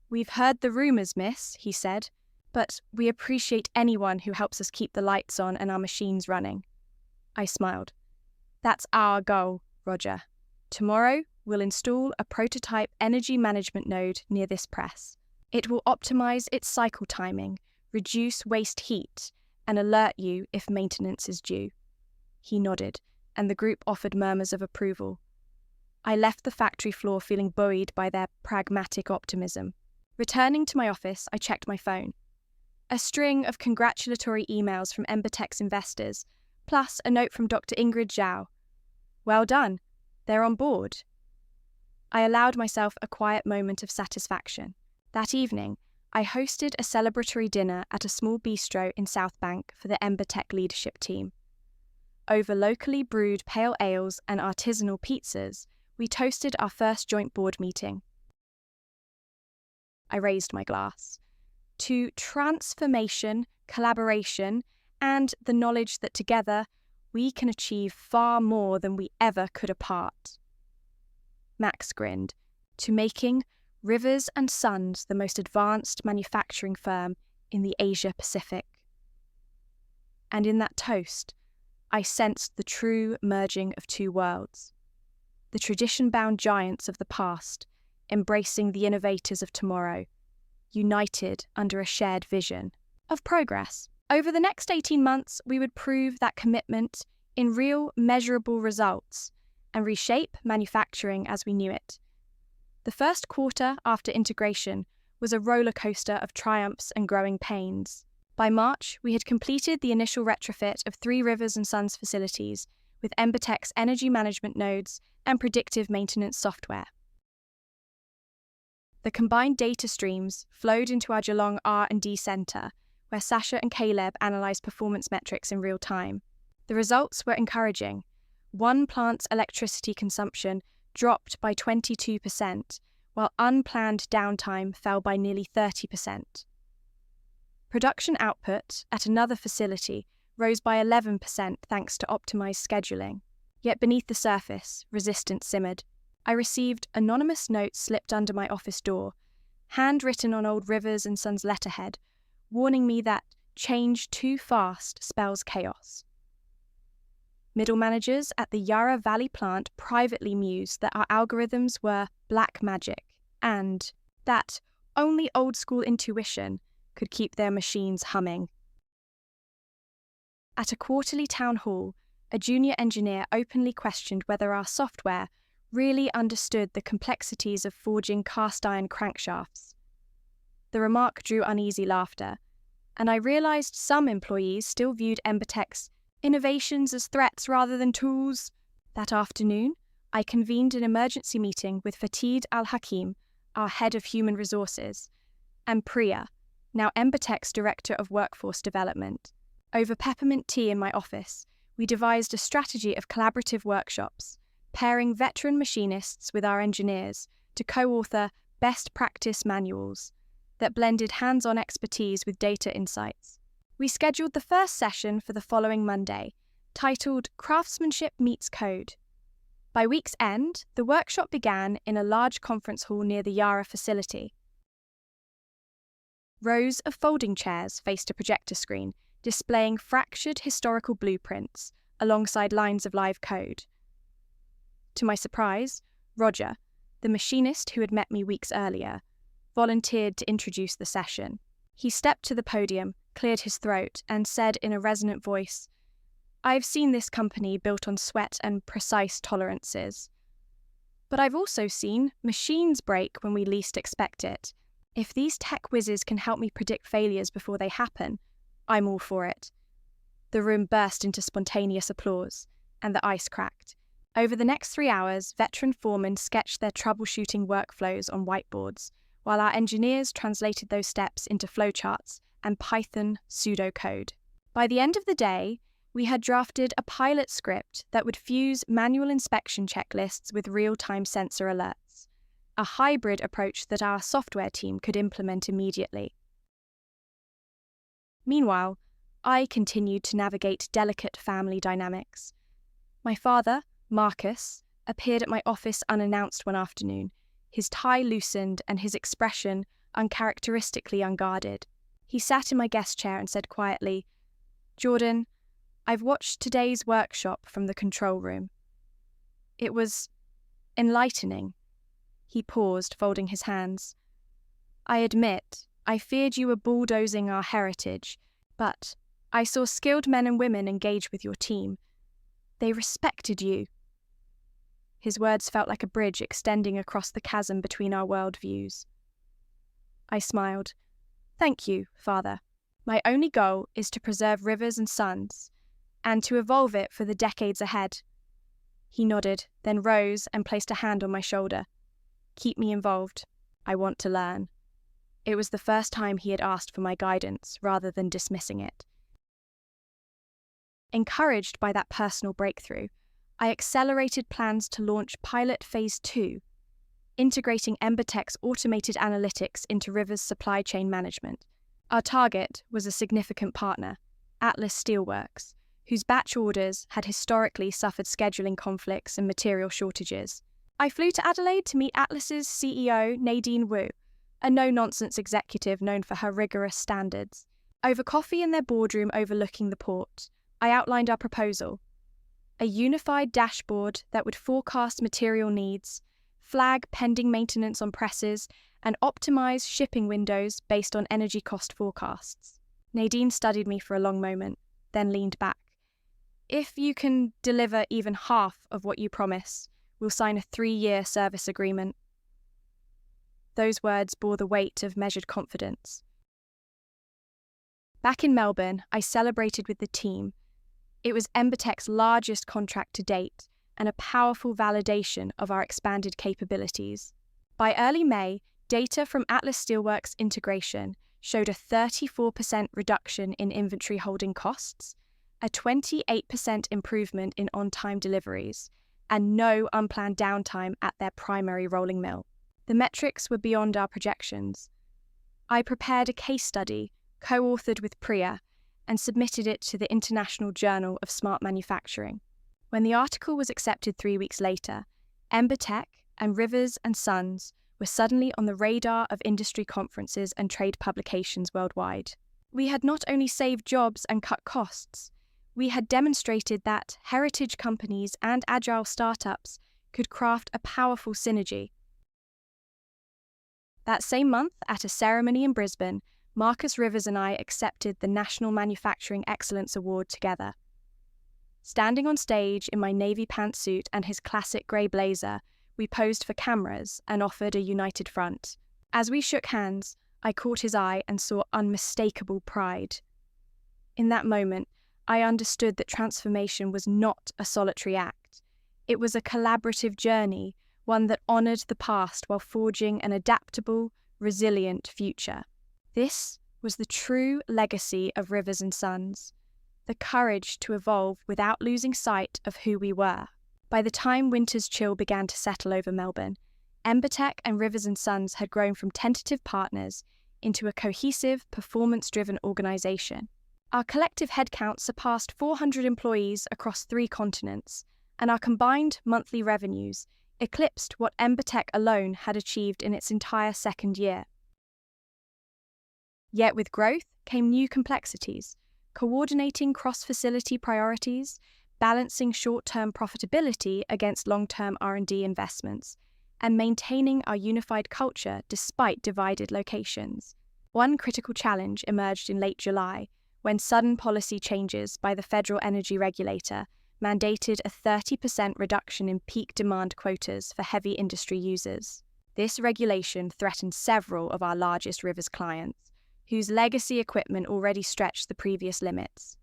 "We've heard the rumours, miss," he said, "but we appreciate anyone who helps us keep the lights on and our machines running." I smiled. "That's our goal, Roger. Tomorrow, we'll install a prototype energy management node near this press. It will optimize its cycle timing, reduce waste heat, and alert you if maintenance is due." He nodded, and the group offered murmurs of approval. I left the factory floor feeling buoyed by their pragmatic optimism. Returning to my office, I checked my phone. A string of congratulatory emails from Embertech's investors, plus a note from Dr. Ingrid Zhao. Well done, they're on board. I allowed myself a quiet moment of satisfaction. That evening, I hosted a celebratory dinner at a small bistro in South Bank for the Embertech leadership team. Over locally brewed pale ales and artisanal pizzas, we toasted our first joint board meeting. I raised my glass to transformation, collaboration, and the knowledge that together we can achieve far more than we ever could apart. Max grinned, to making Rivers and Sons the most advanced manufacturing firm in the Asia Pacific. And in that toast, I sensed the true merging of two worlds. The tradition-bound giants of the past, embracing the innovators of tomorrow, united under a shared vision of progress. Over the next 18 months, we would prove that commitment in real, measurable results and reshape manufacturing as we knew it. The first quarter after integration was a roller coaster of triumphs and growing pains. By March, we had completed the initial retrofit of 3 Rivers and Sons facilities with Embertech's energy management nodes and predictive maintenance software. The combined data streams flowed into our Geelong R&D centre, where Sasha and Caleb analysed performance metrics in real time. The results were encouraging. One plant's electricity consumption dropped by 22%, while unplanned downtime fell by nearly 30%. Production output at another facility rose by 11% thanks to optimised scheduling. Yet beneath the surface, resistance simmered. I received anonymous notes slipped under my office door, handwritten on old Rivers and Sons letterhead, warning me that change too fast spells chaos. Middle managers at the Yarra Valley plant privately mused that our algorithms were black magic and that only old-school intuition could keep their machines humming. At a quarterly town hall, a junior engineer openly questioned whether our software really understood the complexities of forging cast-iron crankshafts. The remark drew uneasy laughter, and I realised some employees still viewed Embertech's innovations as threats rather than tools. That afternoon, I convened an emergency meeting with Fatid Al-Hakim, our head of human resources, and Priya, now Embertech's director of workforce development. Over peppermint tea in my office, we devised a strategy of collaborative workshops, pairing veteran machinists with our engineers to co-author best practice manuals that blended hands-on expertise with data insights. We scheduled the first session for the following Monday, titled Craftsmanship Meets Code. By week's end, the workshop began in a large conference hall near the Yarra facility. Rows of folding chairs faced a projector screen, displaying fractured historical blueprints alongside lines of live code. To my surprise, Roger, the machinist who had met me weeks earlier, volunteered to introduce the session. He stepped to the podium, cleared his throat, and said in a resonant voice, "I've seen this company built on sweat and precise tolerances. But I've also seen machines break when we least expect it. If these tech whizzes can help me predict failures before they happen, I'm all for it." The room burst into spontaneous applause, and the ice cracked. Over the next 3 hours, veteran foremen sketched their troubleshooting workflows on whiteboards, while our engineers translated those steps into flowcharts and Python pseudocode. By the end of the day, we had drafted a pilot script that would fuse manual inspection checklists with real-time sensor alerts, a hybrid approach that our software team could implement immediately. Meanwhile, I continued to navigate delicate family dynamics. My father, Marcus, appeared at my office unannounced one afternoon, his tie loosened and his expression uncharacteristically unguarded. He sat in my guest chair and said quietly, "Jordan, I've watched today's workshop from the control room. It was enlightening." He paused, folding his hands. "I admit, I feared you were bulldozing our heritage, but I saw skilled men and women engage with your team. They respected you." His words felt like a bridge extending across the chasm between our worldviews. I smiled. Thank you, Father. My only goal is to preserve rivers and suns, and to evolve it for the decades ahead. He nodded, then rose and placed a hand on my shoulder. Keep me involved. I want to learn. It was the first time he had asked for my guidance rather than dismissing it. Encouraged by that personal breakthrough, I accelerated plans to launch Pilot Phase 2, integrating Embertech's automated analytics into River's supply chain management. Our target was a significant partner, Atlas Steelworks, whose batch orders had historically suffered scheduling conflicts and material shortages. I flew to Adelaide to meet Atlas's CEO, Nadine Wu, a no-nonsense executive known for her rigorous standards. Over coffee in their boardroom overlooking the port, I outlined our proposal: a unified dashboard that would forecast material needs, flag pending maintenance on presses, and optimize shipping windows based on energy cost forecasts. Nadine studied me for a long moment, then leaned back. If you can deliver even half of what you promise, we'll sign a 3-year service agreement. Those words bore the weight of measured confidence. Back in Melbourne, I celebrated with the team. It was Embertech's largest contract to date and a powerful validation of our expanded capabilities. By early May, data from Atlas Steelworks integration showed a 34% reduction in inventory holding costs, a 28% improvement in on-time deliveries, and no unplanned downtime at their primary rolling mill. The metrics were beyond our projections. I prepared a case study, co-authored with Priya, and submitted it to the International Journal of Smart Manufacturing. When the article was accepted 3 weeks later, Embertech and Rivers and Sons were suddenly on the radar of industry conferences and trade publications worldwide. We had not only saved jobs and cut costs, we had demonstrated that heritage companies and agile startups could craft a powerful synergy. That same month, at a ceremony in Brisbane, Marcus Rivers and I accepted the National Manufacturing Excellence Award together. Standing on stage in my navy pantsuit and his classic grey blazer, we posed for cameras and offered a united front. As we shook hands, I caught his eye and saw unmistakable pride. In that moment, I understood that transformation was not a solitary act. It was a collaborative journey, one that honoured the past while forging an adaptable, resilient future. This was the true legacy of Rivers and Sons, the courage to evolve without losing sight of who we were. By the time winter's chill began to settle over Melbourne, Embertech and Rivers and Sons had grown from tentative partners into a cohesive, performance-driven organisation. Our collective headcount surpassed 400 employees across 3 continents, and our combined monthly revenues eclipsed what Embertech alone had achieved in its entire second year. Yet with growth came new complexities, coordinating cross-facility priorities, balancing short-term profitability against long-term R&D investments, and maintaining our unified culture despite divided locations. One critical challenge emerged in late July, when sudden policy changes by the federal energy regulator mandated a 30% reduction in peak demand quotas for heavy industry users. This regulation threatened several of our largest Rivers clients, whose legacy equipment already stretched the previous limits.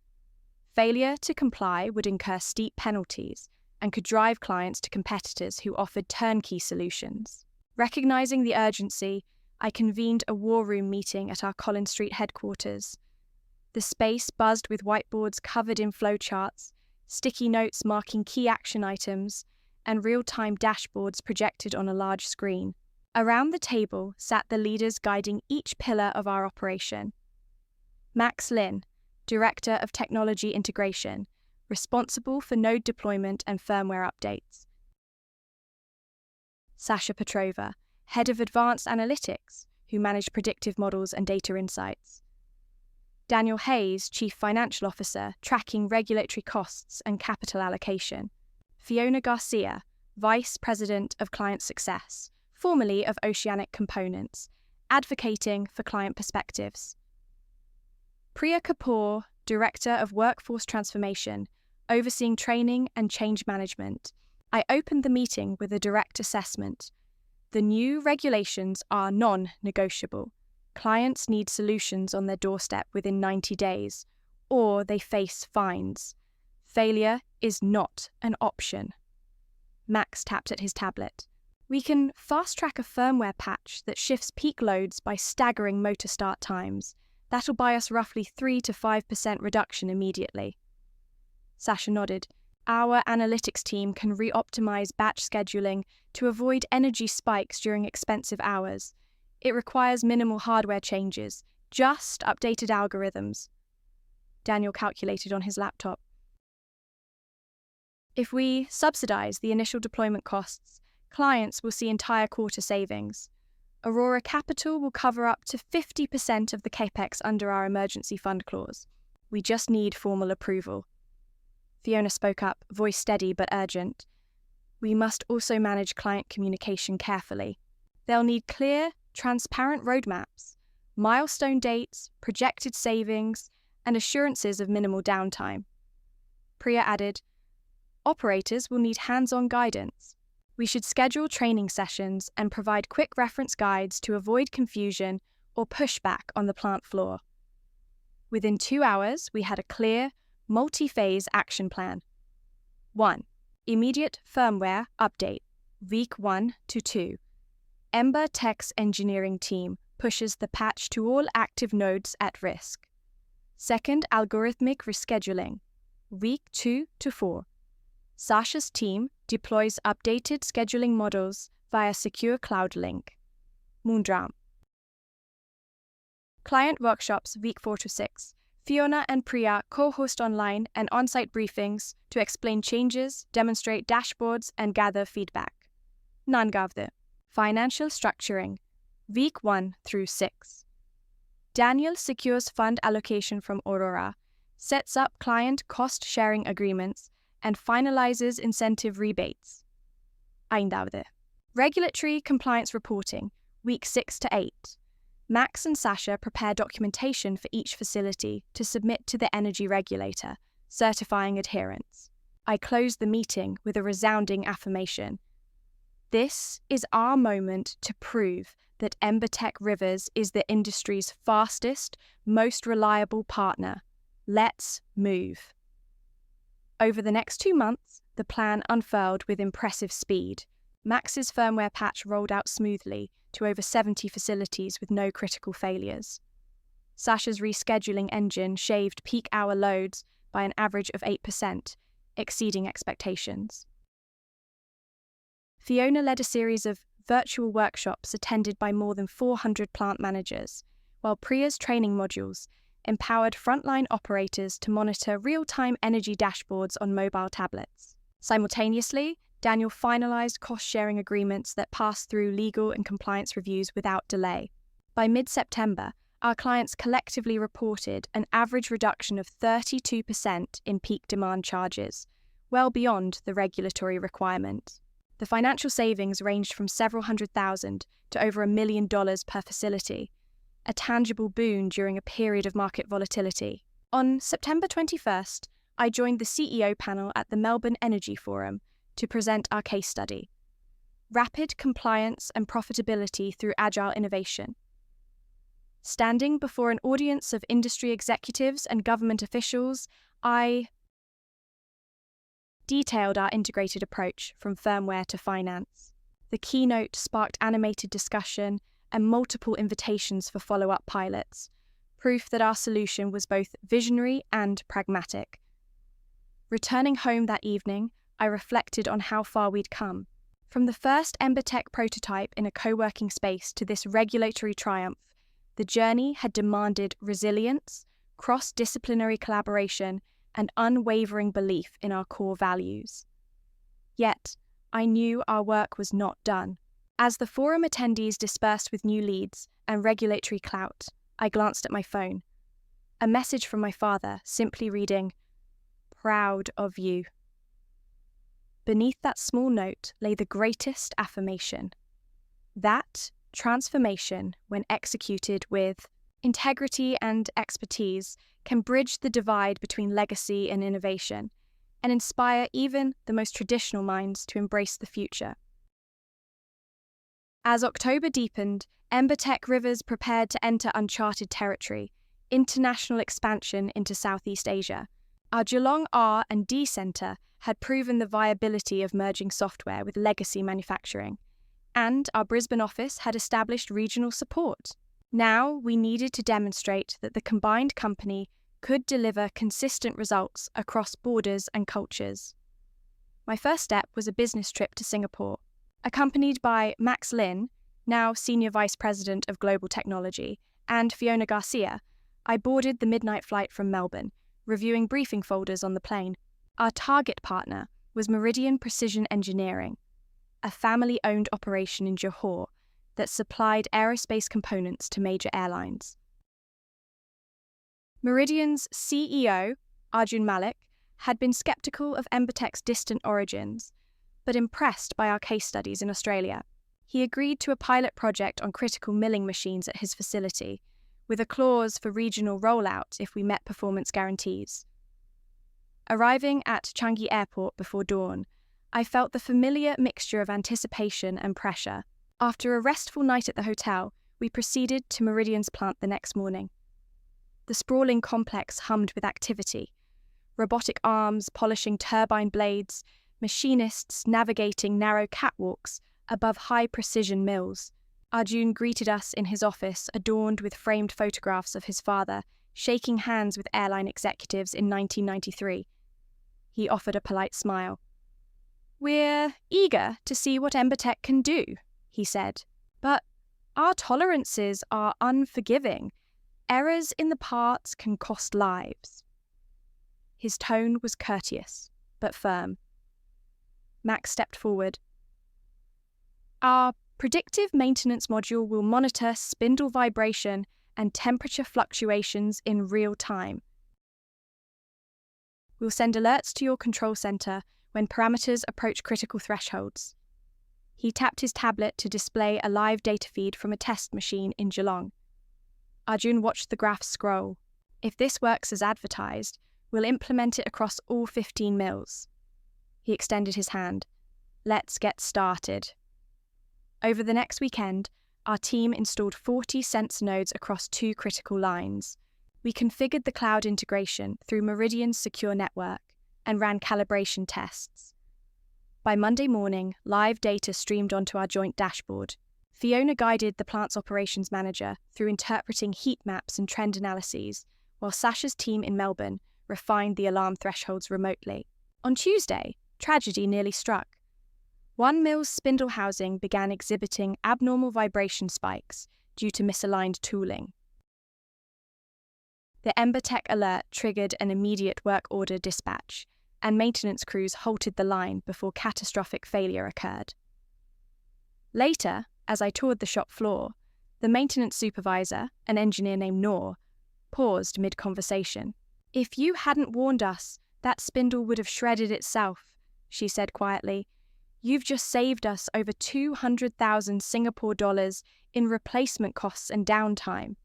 Failure to comply would incur steep penalties and could drive clients to competitors who offered turnkey solutions. Recognizing the urgency, I convened a war room meeting at our Collins Street headquarters. The space buzzed with whiteboards covered in flowcharts, sticky notes marking key action items, and real-time dashboards projected on a large screen. Around the table sat the leaders guiding each pillar of our operation. Max Lin, Director of Technology Integration, responsible for node deployment and firmware updates. Sasha Petrova, Head of Advanced Analytics, who managed predictive models and data insights. Daniel Hayes, Chief Financial Officer, tracking regulatory costs and capital allocation. Fiona Garcia, Vice President of Client Success, formerly of Oceanic Components, advocating for client perspectives. Priya Kapoor, Director of Workforce Transformation, overseeing training and change management, I opened the meeting with a direct assessment. The new regulations are non-negotiable. Clients need solutions on their doorstep within 90 days, or they face fines. Failure is not an option. Max tapped at his tablet. We can fast-track a firmware patch that shifts peak loads by staggering motor start times. That'll buy us roughly 3 to 5% reduction immediately. Sasha nodded. Our analytics team can re-optimize batch scheduling to avoid energy spikes during expensive hours. It requires minimal hardware changes, just updated algorithms. Daniel calculated on his laptop. If we subsidize the initial deployment costs, clients will see entire quarter savings. Aurora Capital will cover up to 50% of the capex under our emergency fund clause. We just need formal approval. Fiona spoke up, voice steady but urgent. We must also manage client communication carefully. They'll need clear, transparent roadmaps, milestone dates, projected savings, and assurances of minimal downtime. Priya added, operators will need hands-on guidance. We should schedule training sessions and provide quick reference guides to avoid confusion or pushback on the plant floor. Within 2 hours, we had a clear, multi-phase action plan. 1. Immediate firmware update, week 1 to 2. Ember Tech's engineering team pushes the patch to all active nodes at risk. 2nd, algorithmic rescheduling, week 2 to 4. Sasha's team deploys updated scheduling models via secure cloud link. Boardroom. Client workshops week 4 to 6. Fiona and Priya co-host online and on-site briefings to explain changes, demonstrate dashboards, and gather feedback. Nangavde. Financial structuring, week 1 through 6. Daniel secures fund allocation from Aurora, sets up client cost-sharing agreements, and finalizes incentive rebates. Eindavde. Regulatory compliance reporting, week 6 to 8. Max and Sasha prepare documentation for each facility to submit to the energy regulator, certifying adherence. I close the meeting with a resounding affirmation. This is our moment to prove that EmberTech Rivers is the industry's fastest, most reliable partner. Let's move. Over the next 2 months, the plan unfurled with impressive speed. Max's firmware patch rolled out smoothly to over 70 facilities with no critical failures. Sasha's rescheduling engine shaved peak hour loads by an average of 8%, exceeding expectations. Fiona led a series of virtual workshops attended by more than 400 plant managers, while Priya's training modules empowered frontline operators to monitor real-time energy dashboards on mobile tablets. Simultaneously, Daniel finalized cost-sharing agreements that passed through legal and compliance reviews without delay. By mid-September, our clients collectively reported an average reduction of 32% in peak demand charges, well beyond the regulatory requirement. The financial savings ranged from several $100,000 to over $1 million per facility, a tangible boon during a period of market volatility. On September 21st, I joined the CEO panel at the Melbourne Energy Forum to present our case study, Rapid Compliance and Profitability Through Agile Innovation. Standing before an audience of industry executives and government officials, I detailed our integrated approach from firmware to finance. The keynote sparked animated discussion and multiple invitations for follow-up pilots, proof that our solution was both visionary and pragmatic. Returning home that evening, I reflected on how far we'd come. From the first EmberTech prototype in a co-working space to this regulatory triumph, the journey had demanded resilience, cross-disciplinary collaboration, and unwavering belief in our core values. Yet, I knew our work was not done. As the forum attendees dispersed with new leads and regulatory clout, I glanced at my phone. A message from my father, simply reading, "Proud of you." Beneath that small note lay the greatest affirmation. That transformation, when executed with integrity and expertise, can bridge the divide between legacy and innovation. and inspire even the most traditional minds to embrace the future. As October deepened, Embertech Rivers prepared to enter uncharted territory, international expansion into Southeast Asia. Our Geelong R&D Centre had proven the viability of merging software with legacy manufacturing, and our Brisbane office had established regional support. Now we needed to demonstrate that the combined company could deliver consistent results across borders and cultures. My first step was a business trip to Singapore. Accompanied by Max Lin, now Senior Vice President of Global Technology, and Fiona Garcia, I boarded the midnight flight from Melbourne, reviewing briefing folders on the plane. Our target partner was Meridian Precision Engineering, a family-owned operation in Johor that supplied aerospace components to major airlines. Meridian's CEO, Arjun Malik, had been skeptical of Embertech's distant origins, but impressed by our case studies in Australia. He agreed to a pilot project on critical milling machines at his facility, with a clause for regional rollout if we met performance guarantees. Arriving at Changi Airport before dawn, I felt the familiar mixture of anticipation and pressure. After a restful night at the hotel, we proceeded to Meridian's plant the next morning. The sprawling complex hummed with activity, robotic arms polishing turbine blades, machinists navigating narrow catwalks above high-precision mills. Arjun greeted us in his office, adorned with framed photographs of his father, shaking hands with airline executives in 1993. He offered a polite smile. "We're eager to see what Embertech can do," he said, "but our tolerances are unforgiving. Errors in the parts can cost lives." His tone was courteous, but firm. Max stepped forward. "Our predictive maintenance module will monitor spindle vibration and temperature fluctuations in real time. We'll send alerts to your control center when parameters approach critical thresholds." He tapped his tablet to display a live data feed from a test machine in Geelong. Arjun watched the graphs scroll. "If this works as advertised, we'll implement it across all 15 mills." He extended his hand. "Let's get started." Over the next weekend, our team installed 40 sensor nodes across 2 critical lines. We configured the cloud integration through Meridian's secure network and ran calibration tests. By Monday morning, live data streamed onto our joint dashboard. Fiona guided the plant's operations manager through interpreting heat maps and trend analyses, while Sasha's team in Melbourne refined the alarm thresholds remotely. On Tuesday, tragedy nearly struck. One mill's spindle housing began exhibiting abnormal vibration spikes due to misaligned tooling. The Embertech alert triggered an immediate work order dispatch, and maintenance crews halted the line before catastrophic failure occurred. Later, as I toured the shop floor, the maintenance supervisor, an engineer named Noor, paused mid-conversation. "If you hadn't warned us, that spindle would have shredded itself," she said quietly. "You've just saved us over 200,000 Singapore dollars in replacement costs and downtime."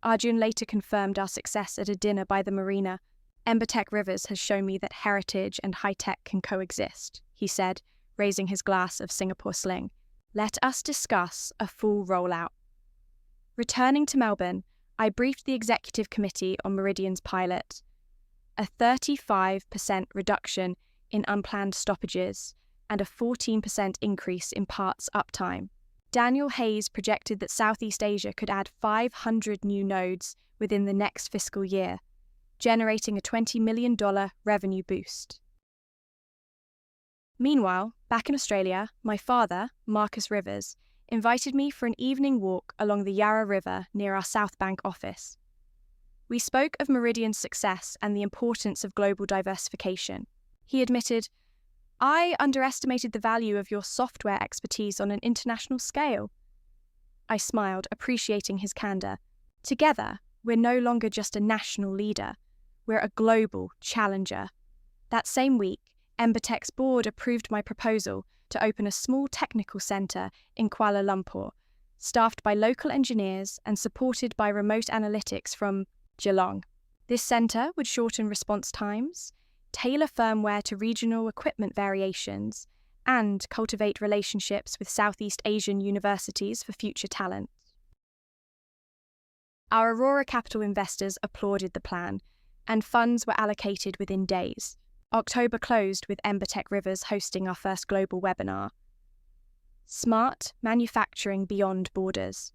Arjun later confirmed our success at a dinner by the marina. "Embertech Rivers has shown me that heritage and high-tech can coexist," he said, raising his glass of Singapore Sling. "Let us discuss a full rollout." Returning to Melbourne, I briefed the executive committee on Meridian's pilot. A 35% reduction in unplanned stoppages and a 14% increase in parts uptime. Daniel Hayes projected that Southeast Asia could add 500 new nodes within the next fiscal year, generating a $20 million revenue boost. Meanwhile, back in Australia, my father, Marcus Rivers, invited me for an evening walk along the Yarra River near our South Bank office. We spoke of Meridian's success and the importance of global diversification. He admitted, "I underestimated the value of your software expertise on an international scale." I smiled, appreciating his candor. Together, we're no longer just a national leader. We're a global challenger. That same week, Embertech's board approved my proposal to open a small technical centre in Kuala Lumpur, staffed by local engineers and supported by remote analytics from Geelong. This centre would shorten response times, tailor firmware to regional equipment variations, and cultivate relationships with Southeast Asian universities for future talent. Our Aurora Capital investors applauded the plan, and funds were allocated within days. October closed with Embertech Rivers hosting our first global webinar. Smart Manufacturing Beyond Borders.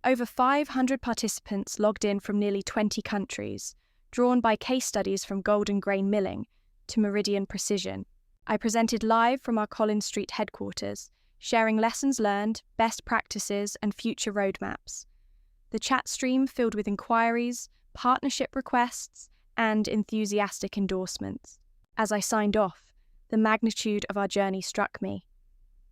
Over 500 participants logged in from nearly 20 countries, drawn by case studies from golden grain milling to meridian precision. I presented live from our Collins Street headquarters, sharing lessons learned, best practices, and future roadmaps. The chat stream filled with inquiries, partnership requests, and enthusiastic endorsements. As I signed off, the magnitude of our journey struck me.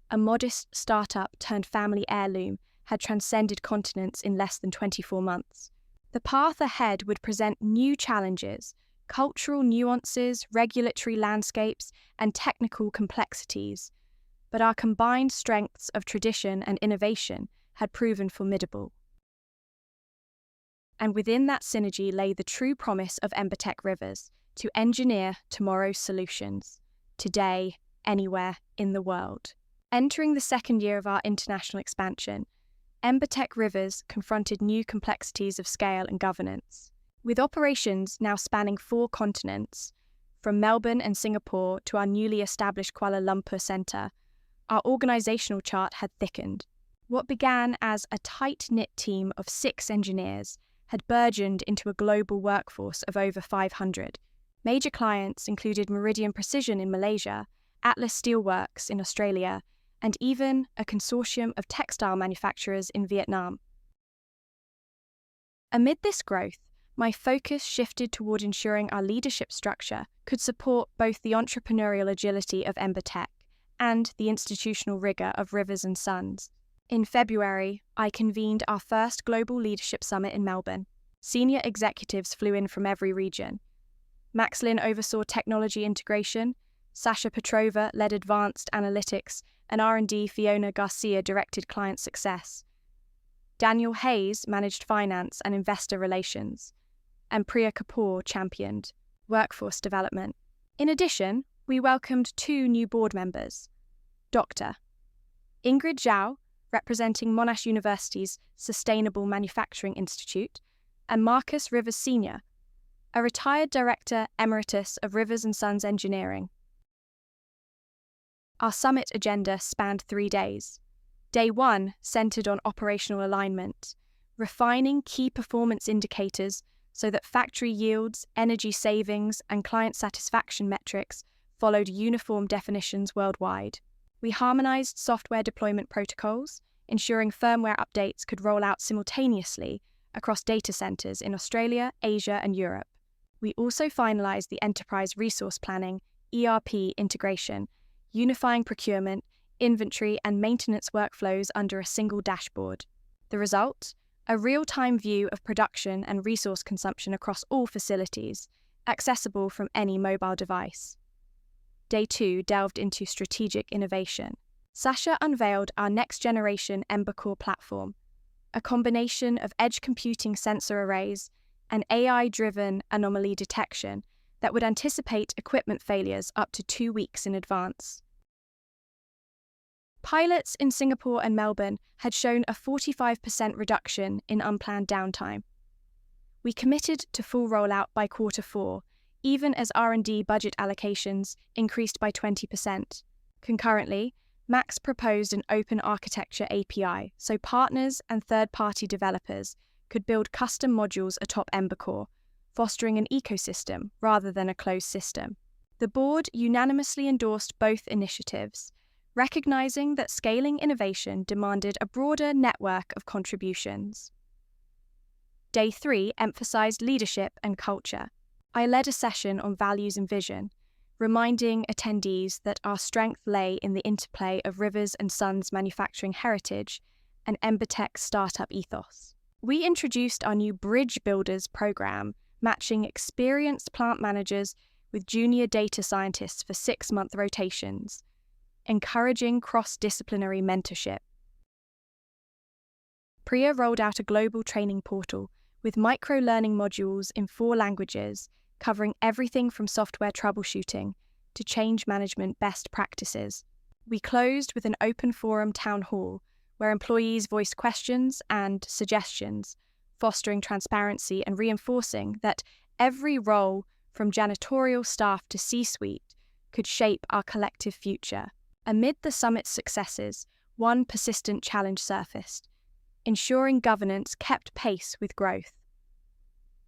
A modest startup turned family heirloom had transcended continents in less than 24 months. The path ahead would present new challenges, cultural nuances, regulatory landscapes, and technical complexities, but our combined strengths of tradition and innovation had proven formidable. And within that synergy lay the true promise of Embertech Rivers to engineer tomorrow's solutions, today, anywhere in the world. Entering the second year of our international expansion, Embertech Rivers confronted new complexities of scale and governance. With operations now spanning 4 continents, from Melbourne and Singapore to our newly established Kuala Lumpur centre, our organisational chart had thickened. What began as a tight-knit team of 6 engineers had burgeoned into a global workforce of over 500. Major clients included Meridian Precision in Malaysia, Atlas Steelworks in Australia, and even a consortium of textile manufacturers in Vietnam. Amid this growth, my focus shifted toward ensuring our leadership structure could support both the entrepreneurial agility of Embertech and the institutional rigor of Rivers & Sons. In February, I convened our first Global Leadership Summit in Melbourne. Senior executives flew in from every region. Max Lin oversaw technology integration, Sasha Petrova led advanced analytics, and R&D Fiona Garcia directed client success. Daniel Hayes managed finance and investor relations, and Priya Kapoor championed workforce development. In addition, we welcomed 2 new board members. Dr. Ingrid Zhao, representing Monash University's Sustainable Manufacturing Institute, and Marcus Rivers Sr., a retired director emeritus of Rivers & Sons Engineering. Our summit agenda spanned 3 days. Day 1 centered on operational alignment, refining key performance indicators so that factory yields, energy savings, and client satisfaction metrics followed uniform definitions worldwide. We harmonized software deployment protocols, ensuring firmware updates could roll out simultaneously across data centers in Australia, Asia, and Europe. We also finalized the enterprise resource planning, ERP integration, unifying procurement, inventory, and maintenance workflows under a single dashboard. The result? A real-time view of production and resource consumption across all facilities, accessible from any mobile device. Day 2 delved into strategic innovation. Sasha unveiled our next-generation EmberCore platform, a combination of edge computing sensor arrays and AI-driven anomaly detection that would anticipate equipment failures up to 2 weeks in advance. Pilots in Singapore and Melbourne had shown a 45% reduction in unplanned downtime. We committed to full rollout by Q4, even as R&D budget allocations increased by 20%. Concurrently, Max proposed an open architecture API so partners and third-party developers could build custom modules atop EmberCore, fostering an ecosystem rather than a closed system. The board unanimously endorsed both initiatives, recognizing that scaling innovation demanded a broader network of contributions. Day 3 emphasized leadership and culture. I led a session on values and vision, reminding attendees that our strength lay in the interplay of Rivers & Sons manufacturing heritage and Embertech's startup ethos. We introduced our new Bridge Builders program, matching experienced plant managers with junior data scientists for 6-month rotations, encouraging cross-disciplinary mentorship. Priya rolled out a global training portal with micro-learning modules in 4 languages covering everything from software troubleshooting to change management best practices. We closed with an open forum town hall where employees voiced questions and suggestions, fostering transparency and reinforcing that every role, from janitorial staff to C-suite, could shape our collective future. Amid the summit's successes, one persistent challenge surfaced: ensuring governance kept pace with growth.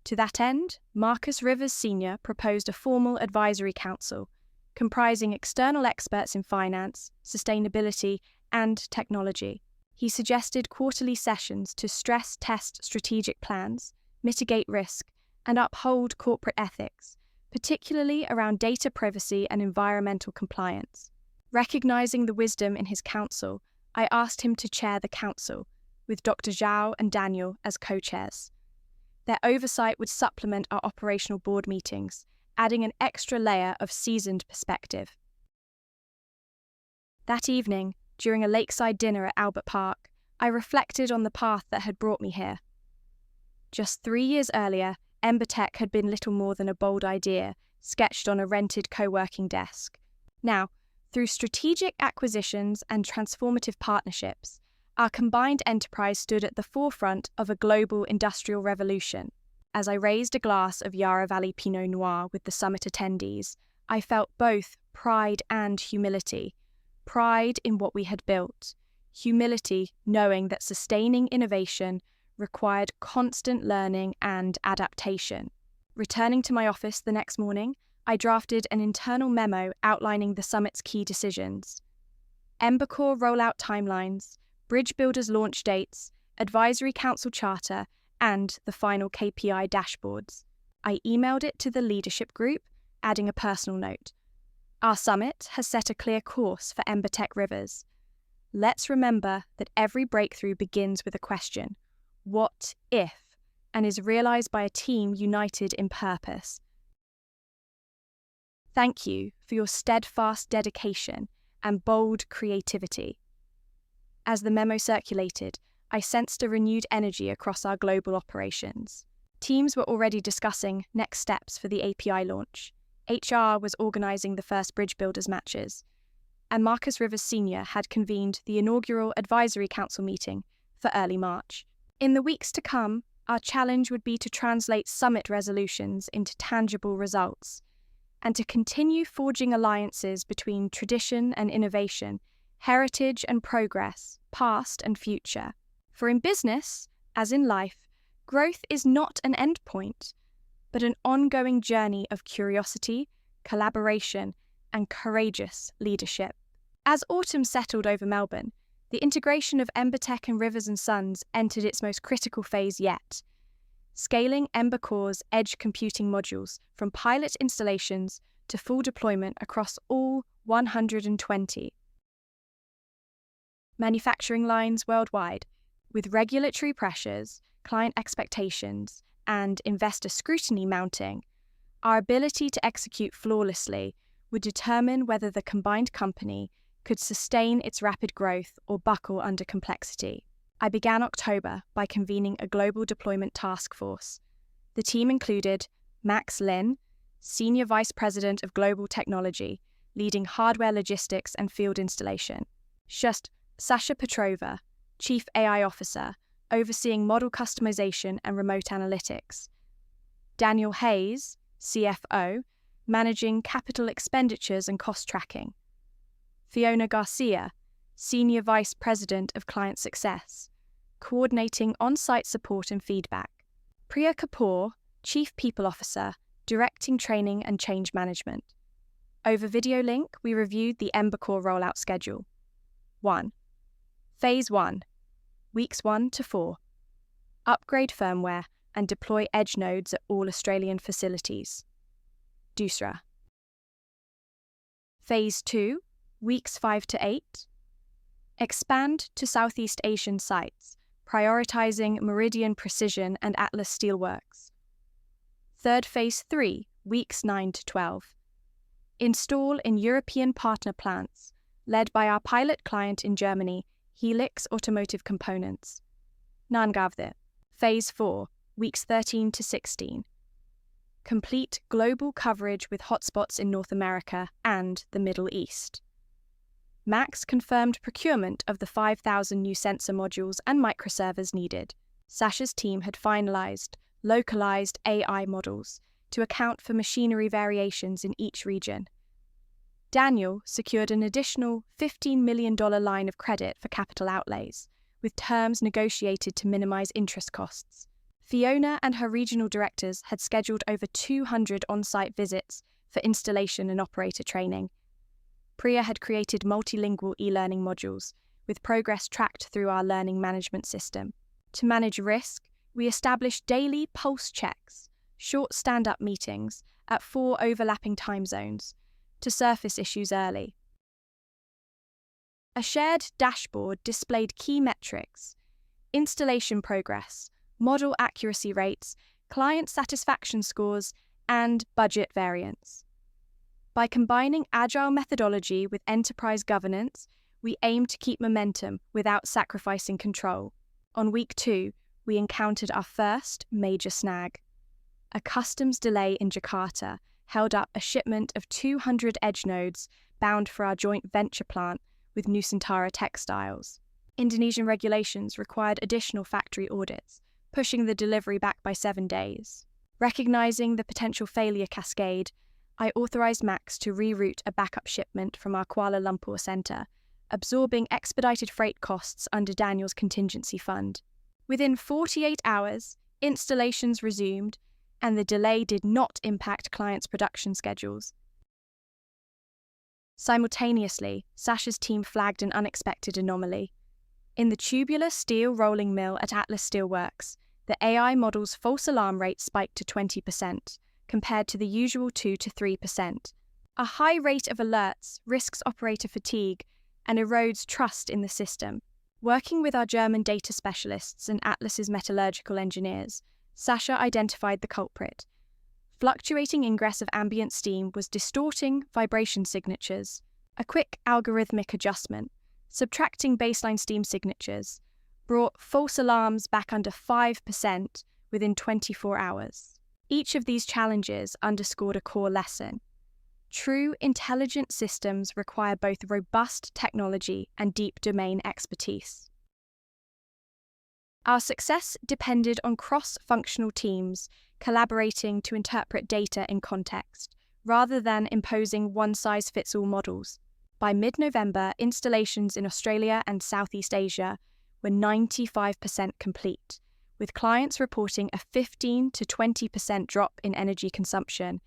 To that end, Marcus Rivers Sr. proposed a formal advisory council comprising external experts in finance, sustainability, and technology. He suggested quarterly sessions to stress test strategic plans, mitigate risk, and uphold corporate ethics, particularly around data privacy and environmental compliance. Recognizing the wisdom in his council, I asked him to chair the council, with Dr. Zhao and Daniel as co-chairs. Their oversight would supplement our operational board meetings, adding an extra layer of seasoned perspective. That evening, during a lakeside dinner at Albert Park, I reflected on the path that had brought me here. Just 3 years earlier, Embertech had been little more than a bold idea, sketched on a rented co-working desk. Now, through strategic acquisitions and transformative partnerships, our combined enterprise stood at the forefront of a global industrial revolution. As I raised a glass of Yarra Valley Pinot Noir with the summit attendees, I felt both pride and humility. Pride in what we had built, humility knowing that sustaining innovation required constant learning and adaptation. Returning to my office the next morning, I drafted an internal memo outlining the summit's key decisions: Embercore rollout timelines, Bridge Builders launch dates, advisory council charter, and the final KPI dashboards. I emailed it to the leadership group, adding a personal note. Our summit has set a clear course for Embertech Rivers. Let's remember that every breakthrough begins with a question: what if? And is realized by a team united in purpose. Thank you for your steadfast dedication and bold creativity. As the memo circulated, I sensed a renewed energy across our global operations. Teams were already discussing next steps for the API launch. HR was organising the first Bridge Builders matches, and Marcus Rivers Sr. had convened the inaugural Advisory Council meeting for early March. In the weeks to come, our challenge would be to translate summit resolutions into tangible results, and to continue forging alliances between tradition and innovation, heritage and progress, past and future. For in business, as in life, growth is not an endpoint, but an ongoing journey of curiosity, collaboration, and courageous leadership. As autumn settled over Melbourne, the integration of Embertech and Rivers & Sons entered its most critical phase yet, scaling Embercore's edge computing modules from pilot installations to full deployment across all 120 manufacturing lines worldwide. With regulatory pressures, client expectations, and investor scrutiny mounting, our ability to execute flawlessly would determine whether the combined company could sustain its rapid growth or buckle under complexity. I began October by convening a global deployment task force. The team included Max Lin, Senior Vice President of Global Technology, leading hardware logistics and field installation; Sasha Petrova, Chief AI Officer, overseeing model customization and remote analytics; Daniel Hayes, CFO, managing capital expenditures and cost tracking; Fiona Garcia, Senior Vice President of Client Success, coordinating on-site support and feedback; Priya Kapoor, Chief People Officer, directing training and change management. Over video link, we reviewed the Embercore rollout schedule. 1. Phase 1, weeks 1 to 4. Upgrade firmware and deploy edge nodes at all Australian facilities. Dusra. Phase 2, weeks 5 to 8. Expand to Southeast Asian sites, prioritizing Meridian Precision and Atlas Steelworks. Third Phase 3, weeks 9 to 12. Install in European partner plants, led by our pilot client in Germany, Helix Automotive Components. Nangavde. Phase 4, weeks 13 to 16. complete global coverage with hotspots in North America and the Middle East. Max confirmed procurement of the 5,000 new sensor modules and microservers needed. Sasha's team had finalized localized AI models to account for machinery variations in each region. Daniel secured an additional $15 million line of credit for capital outlays, with terms negotiated to minimize interest costs. Fiona and her regional directors had scheduled over 200 on-site visits for installation and operator training. Priya had created multilingual e-learning modules, with progress tracked through our learning management system. To manage risk, we established daily pulse checks, short stand-up meetings at 4 overlapping time zones to surface issues early. A shared dashboard displayed key metrics: installation progress, model accuracy rates, client satisfaction scores, and budget variance. By combining agile methodology with enterprise governance, we aim to keep momentum without sacrificing control. On week 2, we encountered our first major snag. A customs delay in Jakarta held up a shipment of 200 edge nodes bound for our joint venture plant with Nusantara Textiles. Indonesian regulations required additional factory audits, pushing the delivery back by 7 days. Recognizing the potential failure cascade, I authorized Max to reroute a backup shipment from our Kuala Lumpur center, absorbing expedited freight costs under Daniel's contingency fund. Within 48 hours, installations resumed, and the delay did not impact clients' production schedules. Simultaneously, Sasha's team flagged an unexpected anomaly. In the tubular steel rolling mill at Atlas Steelworks, the AI model's false alarm rate spiked to 20%, compared to the usual 2 to 3%. A high rate of alerts risks operator fatigue and erodes trust in the system. Working with our German data specialists and Atlas's metallurgical engineers, Sasha identified the culprit. Fluctuating ingress of ambient steam was distorting vibration signatures. A quick algorithmic adjustment, subtracting baseline steam signatures, brought false alarms back under 5% within 24 hours. Each of these challenges underscored a core lesson. True intelligent systems require both robust technology and deep domain expertise. Our success depended on cross-functional teams collaborating to interpret data in context, rather than imposing one-size-fits-all models. By mid-November, installations in Australia and Southeast Asia were 95% complete, with clients reporting a 15 to 20% drop in energy consumption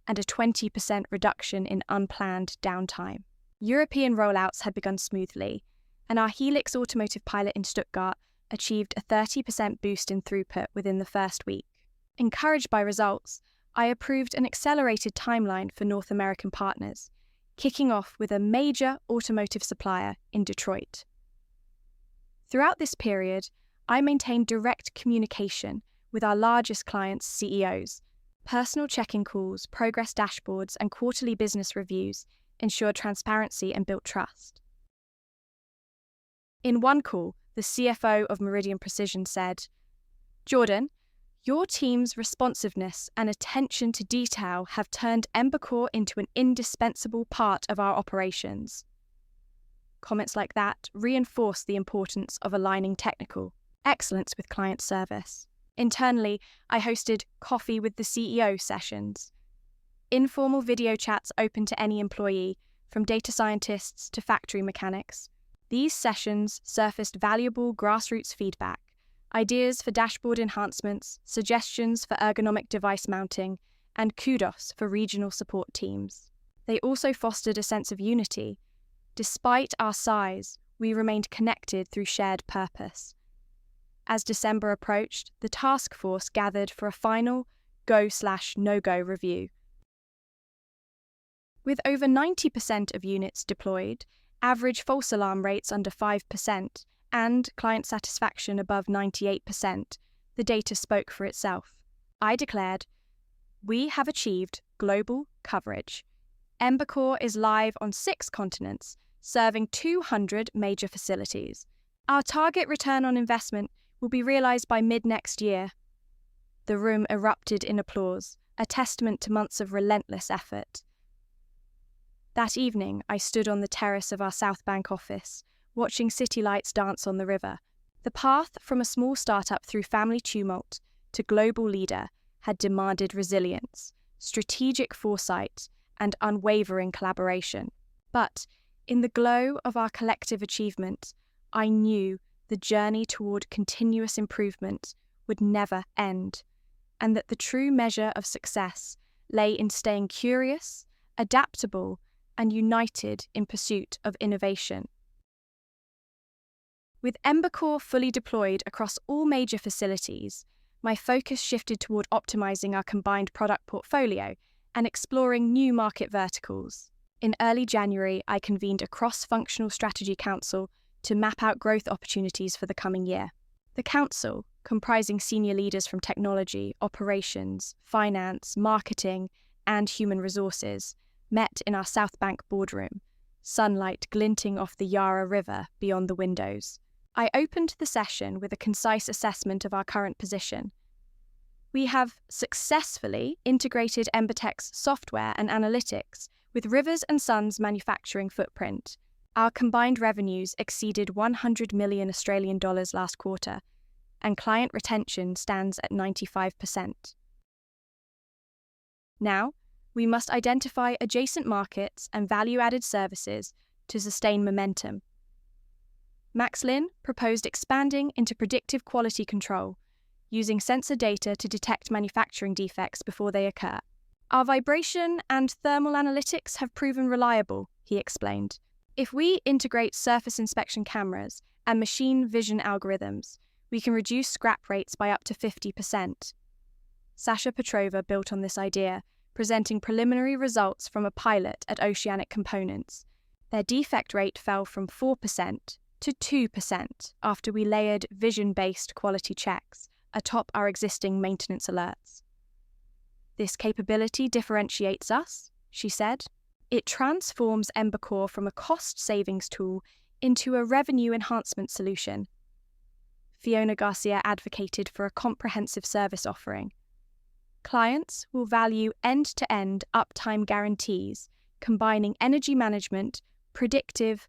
and a 20% reduction in unplanned downtime. European rollouts had begun smoothly, and our Helix automotive pilot in Stuttgart achieved a 30% boost in throughput within the first week. Encouraged by results, I approved an accelerated timeline for North American partners, kicking off with a major automotive supplier in Detroit. Throughout this period, I maintained direct communication with our largest clients' CEOs. Personal check-in calls, progress dashboards, and quarterly business reviews ensured transparency and built trust. In one call, the CFO of Meridian Precision said, "Jordan, your team's responsiveness and attention to detail have turned Embecor into an indispensable part of our operations." Comments like that reinforce the importance of aligning technical excellence with client service. Internally, I hosted coffee with the CEO sessions, informal video chats open to any employee, from data scientists to factory mechanics. These sessions surfaced valuable grassroots feedback, ideas for dashboard enhancements, suggestions for ergonomic device mounting, and kudos for regional support teams. They also fostered a sense of unity. Despite our size, we remained connected through shared purpose. As December approached, the task force gathered for a final go/no-go review. With over 90% of units deployed, average false alarm rates under 5%, and client satisfaction above 98%, the data spoke for itself. I declared, "We have achieved global coverage. Embecor is live on 6 continents, serving 200 major facilities. Our target return on investment will be realized by mid-next year." The room erupted in applause, a testament to months of relentless effort. That evening, I stood on the terrace of our South Bank office, watching city lights dance on the river. The path from a small startup through family tumult to global leader had demanded resilience, strategic foresight, and unwavering collaboration. But in the glow of our collective achievement, I knew the journey toward continuous improvement would never end, and that the true measure of success lay in staying curious, adaptable, and united in pursuit of innovation. With Embercore fully deployed across all major facilities, my focus shifted toward optimizing our combined product portfolio and exploring new market verticals. In early January, I convened a cross-functional strategy council to map out growth opportunities for the coming year. The council, comprising senior leaders from technology, operations, finance, marketing, and human resources, met in our South Bank boardroom, sunlight glinting off the Yarra River beyond the windows. I opened the session with a concise assessment of our current position. We have successfully integrated Embertech's software and analytics with Rivers & Sons' manufacturing footprint. Our combined revenues exceeded 100 million Australian dollars last quarter, and client retention stands at 95%. Now, we must identify adjacent markets and value-added services to sustain momentum. Max Lin proposed expanding into predictive quality control, using sensor data to detect manufacturing defects before they occur. Our vibration and thermal analytics have proven reliable, he explained. If we integrate surface inspection cameras and machine vision algorithms, we can reduce scrap rates by up to 50%. Sasha Petrova built on this idea, presenting preliminary results from a pilot at Oceanic Components. Their defect rate fell from 4% to 2% after we layered vision-based quality checks atop our existing maintenance alerts. This capability differentiates us, she said. It transforms Embercore from a cost savings tool into a revenue enhancement solution. Fiona Garcia advocated for a comprehensive service offering. Clients will value end-to-end uptime guarantees, combining energy management, predictive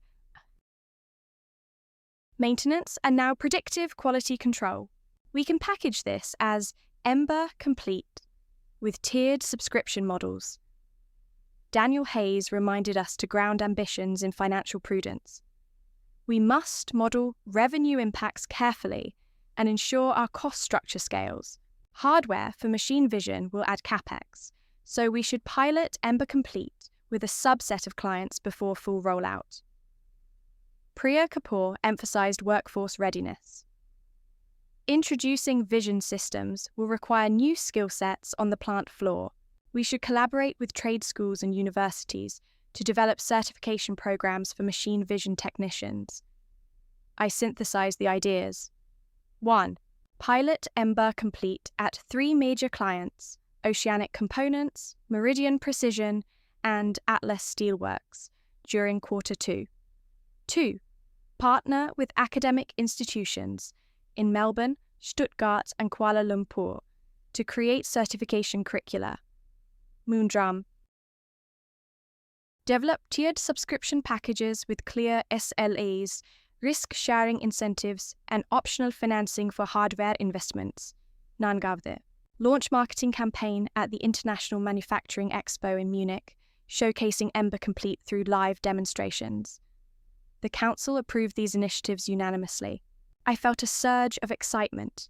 maintenance, and now predictive quality control. We can package this as Ember Complete, with tiered subscription models. Daniel Hayes reminded us to ground ambitions in financial prudence. We must model revenue impacts carefully and ensure our cost structure scales. Hardware for machine vision will add capex, so we should pilot Ember Complete with a subset of clients before full rollout. Priya Kapoor emphasized workforce readiness. Introducing vision systems will require new skill sets on the plant floor. We should collaborate with trade schools and universities to develop certification programs for machine vision technicians. I synthesized the ideas. 1. Pilot Ember Complete at 3 major clients, Oceanic Components, Meridian Precision, and Atlas Steelworks, during Q2. 2. Partner with academic institutions in Melbourne, Stuttgart, and Kuala Lumpur to create certification curricula. Moondrum. Develop tiered subscription packages with clear SLAs, risk-sharing incentives, and optional financing for hardware investments. Nangavde. Launch marketing campaign at the International Manufacturing Expo in Munich, showcasing Ember Complete through live demonstrations. The Council approved these initiatives unanimously. I felt a surge of excitement.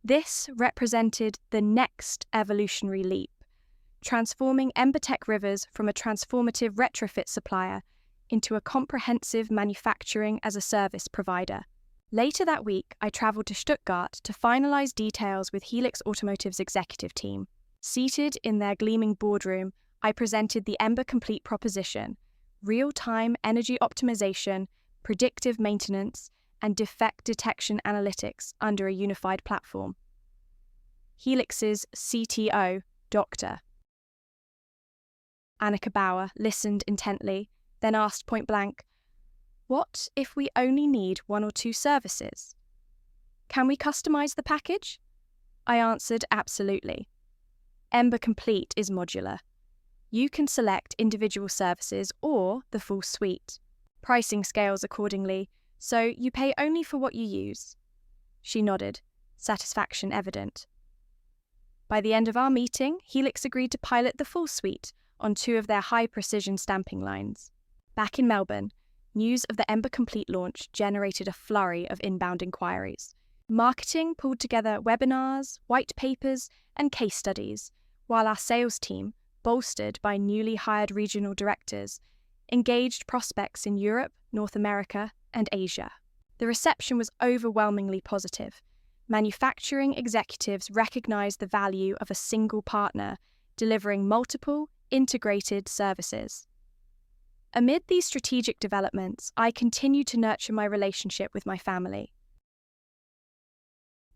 This represented the next evolutionary leap, transforming Embertech Rivers from a transformative retrofit supplier into a comprehensive manufacturing-as-a-service provider. Later that week, I travelled to Stuttgart to finalise details with Helix Automotive's executive team. Seated in their gleaming boardroom, I presented the Ember Complete proposition: real-time energy optimization, predictive maintenance, and defect detection analytics under a unified platform. Helix's CTO, Dr. Annika Bauer, listened intently, then asked point-blank, "What if we only need 1 or 2 services? Can we customize the package?" I answered, absolutely. Ember Complete is modular. You can select individual services or the full suite. Pricing scales accordingly, so you pay only for what you use. She nodded, satisfaction evident. By the end of our meeting, Helix agreed to pilot the full suite on 2 of their high-precision stamping lines. Back in Melbourne, news of the Ember Complete launch generated a flurry of inbound inquiries. Marketing pulled together webinars, white papers, and case studies, while our sales team, bolstered by newly hired regional directors, engaged prospects in Europe, North America, and Asia. The reception was overwhelmingly positive. Manufacturing executives recognized the value of a single partner, delivering multiple, integrated services. Amid these strategic developments, I continued to nurture my relationship with my family.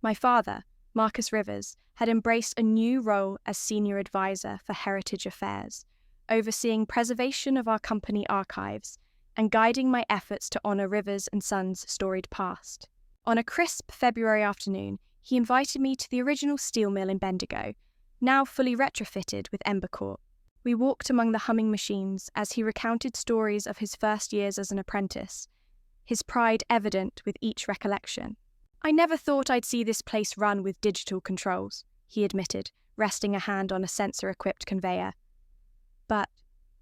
My father, Marcus Rivers, had embraced a new role as Senior Advisor for Heritage Affairs, overseeing preservation of our company archives and guiding my efforts to honour Rivers and Sons' storied past. On a crisp February afternoon, he invited me to the original steel mill in Bendigo, now fully retrofitted with Ember Corp. We walked among the humming machines as he recounted stories of his first years as an apprentice, his pride evident with each recollection. "I never thought I'd see this place run with digital controls," he admitted, resting a hand on a sensor-equipped conveyor. "But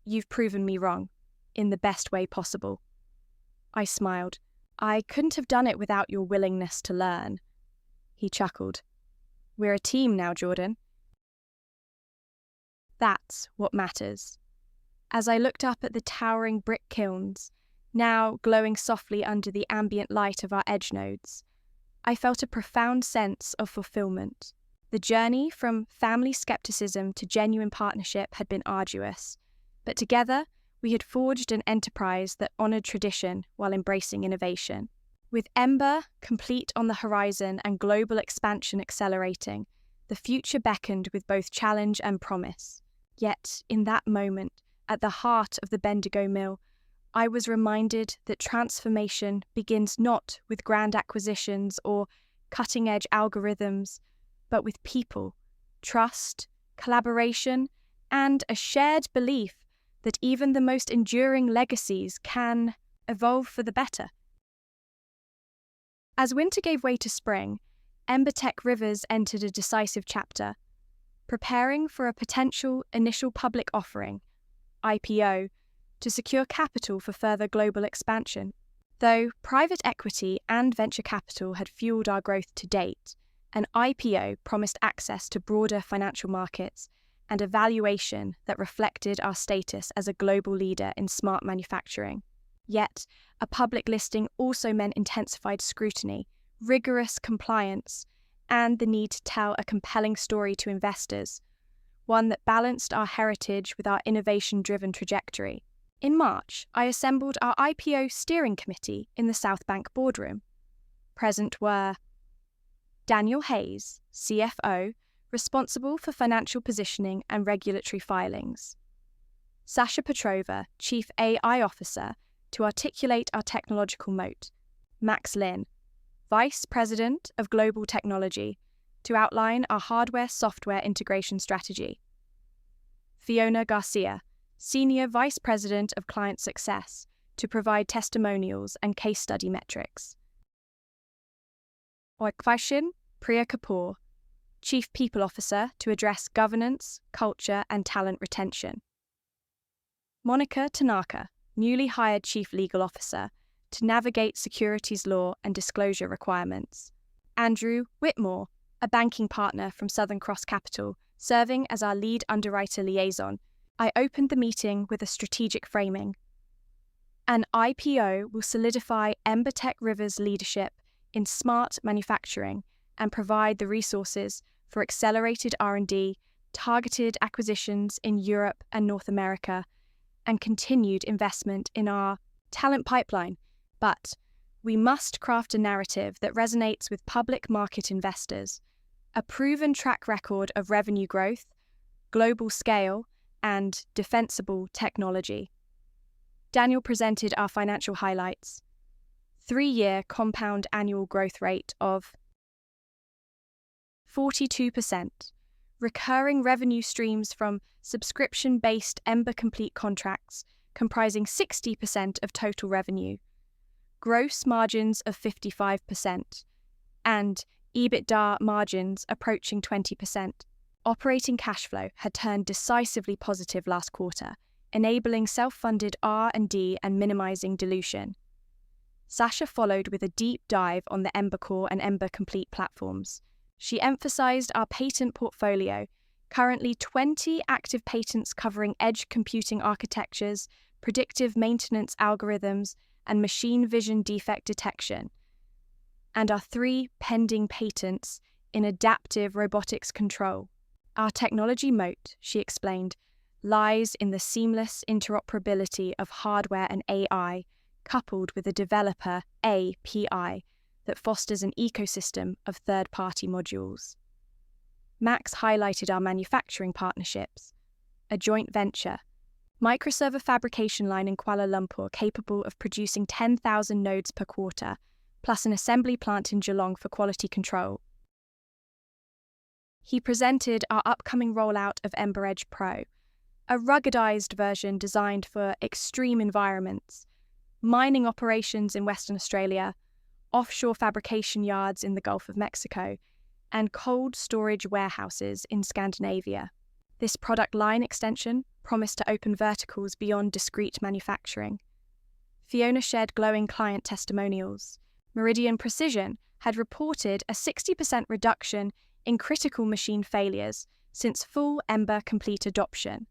you've proven me wrong, in the best way possible." I smiled. "I couldn't have done it without your willingness to learn." He chuckled. "We're a team now, Jordan." That's what matters. As I looked up at the towering brick kilns, now glowing softly under the ambient light of our edge nodes, I felt a profound sense of fulfillment. The journey from family skepticism to genuine partnership had been arduous, but together we had forged an enterprise that honoured tradition while embracing innovation. With Ember Complete on the horizon and global expansion accelerating, the future beckoned with both challenge and promise. Yet, in that moment, at the heart of the Bendigo mill, I was reminded that transformation begins not with grand acquisitions or cutting-edge algorithms, but with people, trust, collaboration, and a shared belief that even the most enduring legacies can evolve for the better. As winter gave way to spring, Embertech Rivers entered a decisive chapter, preparing for a potential initial public offering, IPO, to secure capital for further global expansion. Though private equity and venture capital had fueled our growth to date, an IPO promised access to broader financial markets and a valuation that reflected our status as a global leader in smart manufacturing. Yet, a public listing also meant intensified scrutiny, rigorous compliance, and the need to tell a compelling story to investors, one that balanced our heritage with our innovation-driven trajectory. In March, I assembled our IPO steering committee in the South Bank boardroom. Present were Daniel Hayes, CFO, responsible for financial positioning and regulatory filings; Sasha Petrova, Chief AI Officer, to articulate our technological moat; Max Lin, Vice President of Global Technology, to outline our hardware-software integration strategy; Fiona Garcia, Senior Vice President of Client Success, to provide testimonials and case study metrics; Oikvashin Priya Kapoor, Chief People Officer, to address governance, culture, and talent retention; Monica Tanaka, newly hired Chief Legal Officer, to navigate securities law and disclosure requirements; Andrew Whitmore, a banking partner from Southern Cross Capital, serving as our lead underwriter liaison. I opened the meeting with a strategic framing. An IPO will solidify Embertech Rivers' leadership in smart manufacturing and provide the resources for accelerated R&D, targeted acquisitions in Europe and North America, and continued investment in our talent pipeline. But we must craft a narrative that resonates with public market investors, a proven track record of revenue growth, global scale, and defensible technology. Daniel presented our financial highlights. 3-year compound annual growth rate of 42%, recurring revenue streams from subscription-based Ember Complete contracts comprising 60% of total revenue, gross margins of 55%, and EBITDA margins approaching 20%. Operating cash flow had turned decisively positive last quarter, enabling self-funded R&D and minimizing dilution. Sasha followed with a deep dive on the Ember Core and Ember Complete platforms. She emphasized our patent portfolio, currently 20 active patents covering edge computing architectures, predictive maintenance algorithms, and machine vision defect detection, and our 3 pending patents in adaptive robotics control. Our technology moat, she explained, lies in the seamless interoperability of hardware and AI, coupled with a developer API that fosters an ecosystem of third-party modules. Max highlighted our manufacturing partnerships, a joint venture, microserver fabrication line in Kuala Lumpur capable of producing 10,000 nodes per quarter, plus an assembly plant in Geelong for quality control. He presented our upcoming rollout of Ember Edge Pro, a ruggedized version designed for extreme environments, mining operations in Western Australia, offshore fabrication yards in the Gulf of Mexico, and cold storage warehouses in Scandinavia. This product line extension promised to open verticals beyond discrete manufacturing. Fiona shared glowing client testimonials. Meridian Precision had reported a 60% reduction in critical machine failures since full Ember Complete adoption.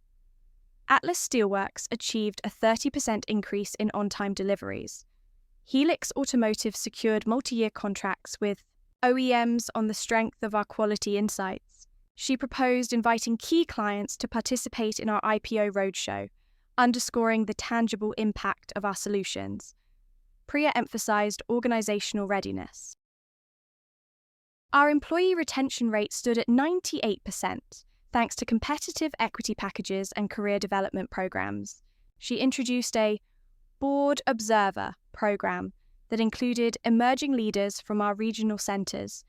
Atlas Steelworks achieved a 30% increase in on-time deliveries. Helix Automotive secured multi-year contracts with OEMs on the strength of our quality insights. She proposed inviting key clients to participate in our IPO roadshow, underscoring the tangible impact of our solutions. Priya emphasized organizational readiness. Our employee retention rate stood at 98%, thanks to competitive equity packages and career development programs. She introduced a Board Observer program that included emerging leaders from our regional centers,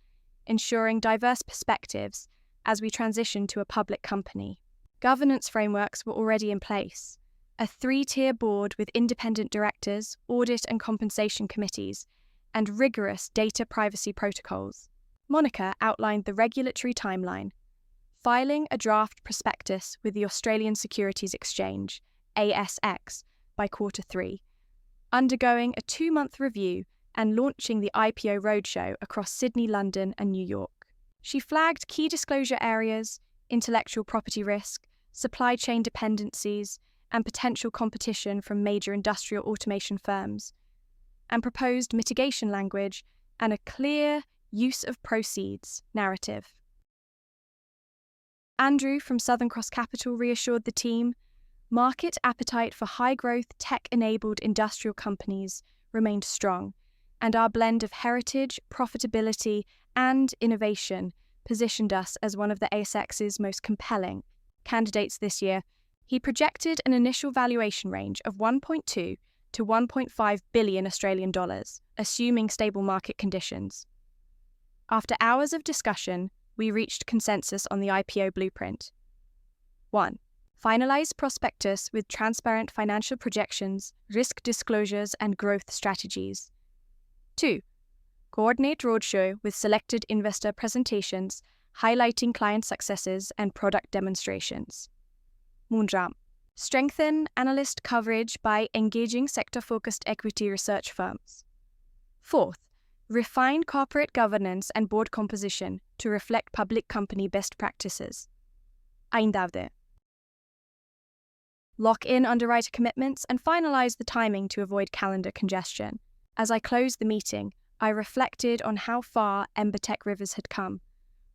ensuring diverse perspectives as we transition to a public company. Governance frameworks were already in place. A 3-tier board with independent directors, audit and compensation committees, and rigorous data privacy protocols. Monica outlined the regulatory timeline, filing a draft prospectus with the Australian Securities Exchange, ASX, by Q3, undergoing a 2-month review and launching the IPO roadshow across Sydney, London, and New York. She flagged key disclosure areas, intellectual property risk, supply chain dependencies, and potential competition from major industrial automation firms, and proposed mitigation language and a clear use of proceeds narrative. Andrew from Southern Cross Capital reassured the team, market appetite for high-growth, tech-enabled industrial companies remained strong, and our blend of heritage, profitability, and innovation positioned us as one of the ASX's most compelling candidates this year. He projected an initial valuation range of 1.2 to 1.5 billion Australian dollars, assuming stable market conditions. After hours of discussion, we reached consensus on the IPO blueprint. 1. Finalize prospectus with transparent financial projections, risk disclosures, and growth strategies. 2. Coordinate roadshow with selected investor presentations, highlighting client successes and product demonstrations. 3. Strengthen analyst coverage by engaging sector-focused equity research firms. 4. Refine corporate governance and board composition to reflect public company best practices. 5. Lock in underwriter commitments and finalize the timing to avoid calendar congestion. As I closed the meeting, I reflected on how far Embertech Rivers had come,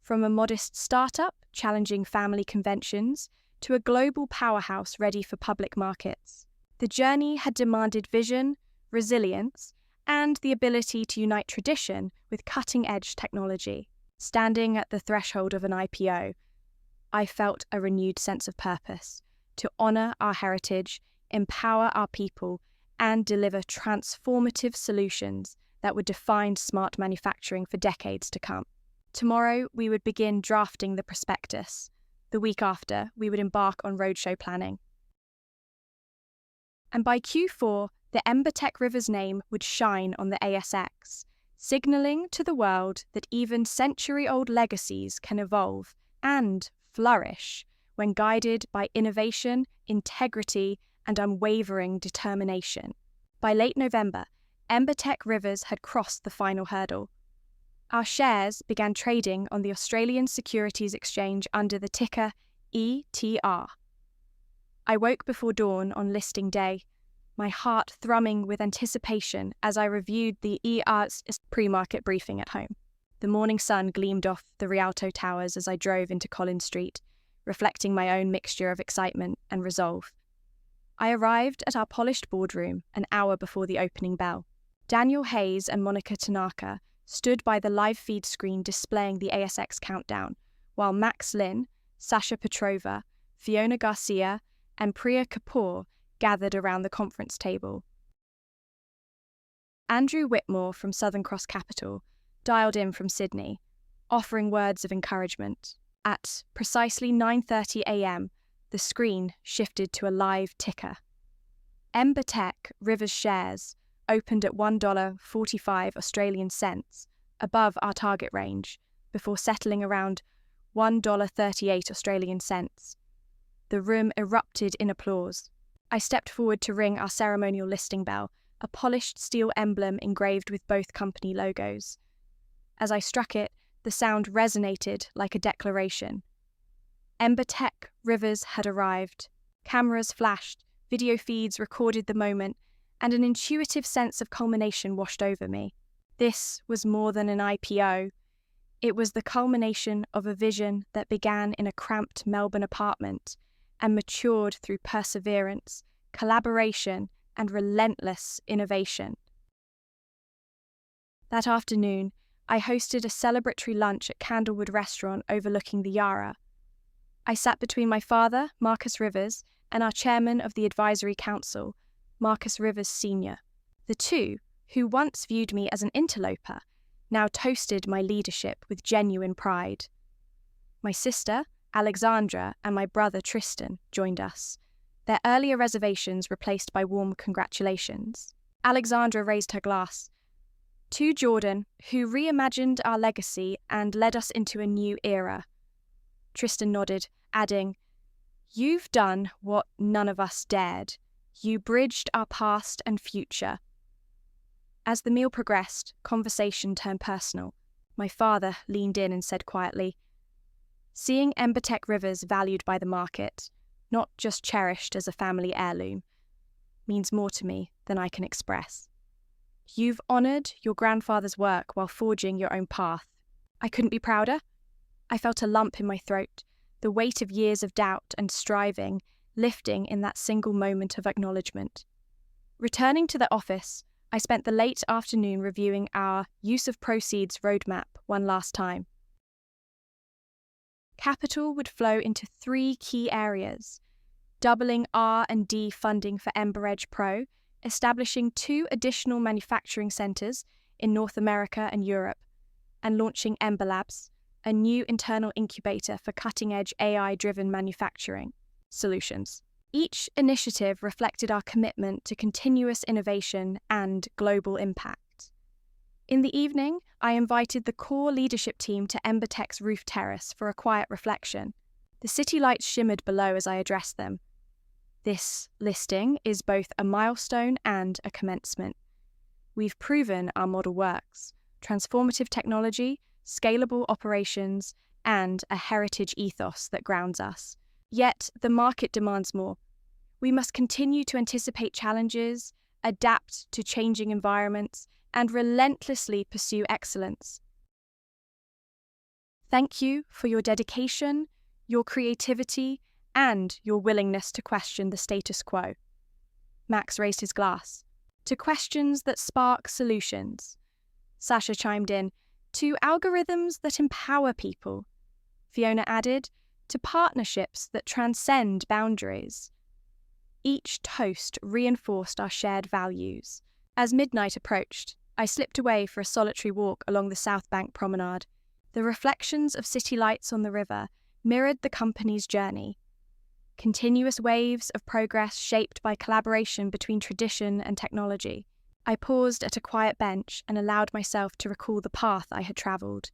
from a modest startup challenging family conventions to a global powerhouse ready for public markets. The journey had demanded vision, resilience, and the ability to unite tradition with cutting-edge technology. Standing at the threshold of an IPO, I felt a renewed sense of purpose to honor our heritage, empower our people, and deliver transformative solutions that would define smart manufacturing for decades to come. Tomorrow, we would begin drafting the prospectus, The week after, we would embark on roadshow planning. And by Q4, the Embertech River's name would shine on the ASX, signalling to the world that even century-old legacies can evolve and flourish when guided by innovation, integrity, and unwavering determination. By late November, Embertech Rivers had crossed the final hurdle. Our shares began trading on the Australian Securities Exchange under the ticker ETR. I woke before dawn on listing day, my heart thrumming with anticipation as I reviewed the ER's pre-market briefing at home. The morning sun gleamed off the Rialto Towers as I drove into Collins Street, reflecting my own mixture of excitement and resolve. I arrived at our polished boardroom an hour before the opening bell. Daniel Hayes and Monica Tanaka stood by the live feed screen displaying the ASX countdown, while Max Lin, Sasha Petrova, Fiona Garcia, and Priya Kapoor gathered around the conference table. Andrew Whitmore from Southern Cross Capital dialed in from Sydney, offering words of encouragement. At precisely 9:30 a.m, the screen shifted to a live ticker. Embertech Rivers shares opened at $1.45 Australian cents, above our target range, before settling around $1.38 Australian cents. The room erupted in applause. I stepped forward to ring our ceremonial listing bell, a polished steel emblem engraved with both company logos. As I struck it, the sound resonated like a declaration. Embertech Rivers had arrived. Cameras flashed, video feeds recorded the moment, and an intuitive sense of culmination washed over me. This was more than an IPO. It was the culmination of a vision that began in a cramped Melbourne apartment and matured through perseverance, collaboration, and relentless innovation. That afternoon, I hosted a celebratory lunch at Candlewood Restaurant overlooking the Yarra. I sat between my father, Marcus Rivers, and our chairman of the Advisory Council, Marcus Rivers Sr. The two, who once viewed me as an interloper, now toasted my leadership with genuine pride. My sister, Alexandra, and my brother Tristan joined us, their earlier reservations replaced by warm congratulations. Alexandra raised her glass. To Jordan, who reimagined our legacy and led us into a new era. Tristan nodded, adding, "You've done what none of us dared. You bridged our past and future." As the meal progressed, conversation turned personal. My father leaned in and said quietly, "Seeing Embertech Rivers valued by the market, not just cherished as a family heirloom, means more to me than I can express. You've honoured your grandfather's work while forging your own path. I couldn't be prouder." I felt a lump in my throat, the weight of years of doubt and striving lifting in that single moment of acknowledgement. Returning to the office, I spent the late afternoon reviewing our use of proceeds roadmap one last time. Capital would flow into 3 key areas: doubling R&D funding for Ember Edge Pro, establishing 2 additional manufacturing centres in North America and Europe, and launching Ember Labs, a new internal incubator for cutting-edge AI-driven manufacturing solutions. Each initiative reflected our commitment to continuous innovation and global impact. In the evening, I invited the core leadership team to Embertech's roof terrace for a quiet reflection. The city lights shimmered below as I addressed them. This listing is both a milestone and a commencement. We've proven our model works: transformative technology, scalable operations, and a heritage ethos that grounds us. Yet the market demands more. We must continue to anticipate challenges, adapt to changing environments, and relentlessly pursue excellence. Thank you for your dedication, your creativity, and your willingness to question the status quo. Max raised his glass. To questions that spark solutions. Sasha chimed in, to algorithms that empower people. Fiona added, to partnerships that transcend boundaries. Each toast reinforced our shared values. As midnight approached, I slipped away for a solitary walk along the South Bank promenade. The reflections of city lights on the river mirrored the company's journey. Continuous waves of progress shaped by collaboration between tradition and technology. I paused at a quiet bench and allowed myself to recall the path I had travelled,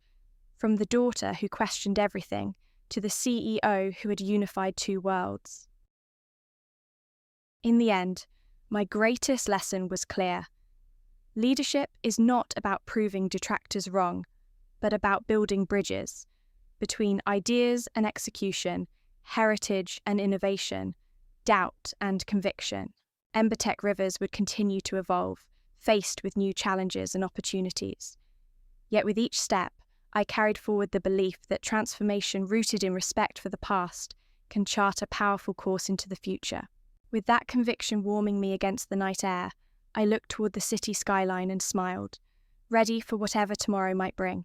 from the daughter who questioned everything to the CEO who had unified two worlds. In the end, my greatest lesson was clear. Leadership is not about proving detractors wrong, but about building bridges between ideas and execution, heritage and innovation, doubt and conviction. Embertech Rivers would continue to evolve, faced with new challenges and opportunities. Yet with each step, I carried forward the belief that transformation rooted in respect for the past can chart a powerful course into the future. With that conviction warming me against the night air, I looked toward the city skyline and smiled, ready for whatever tomorrow might bring.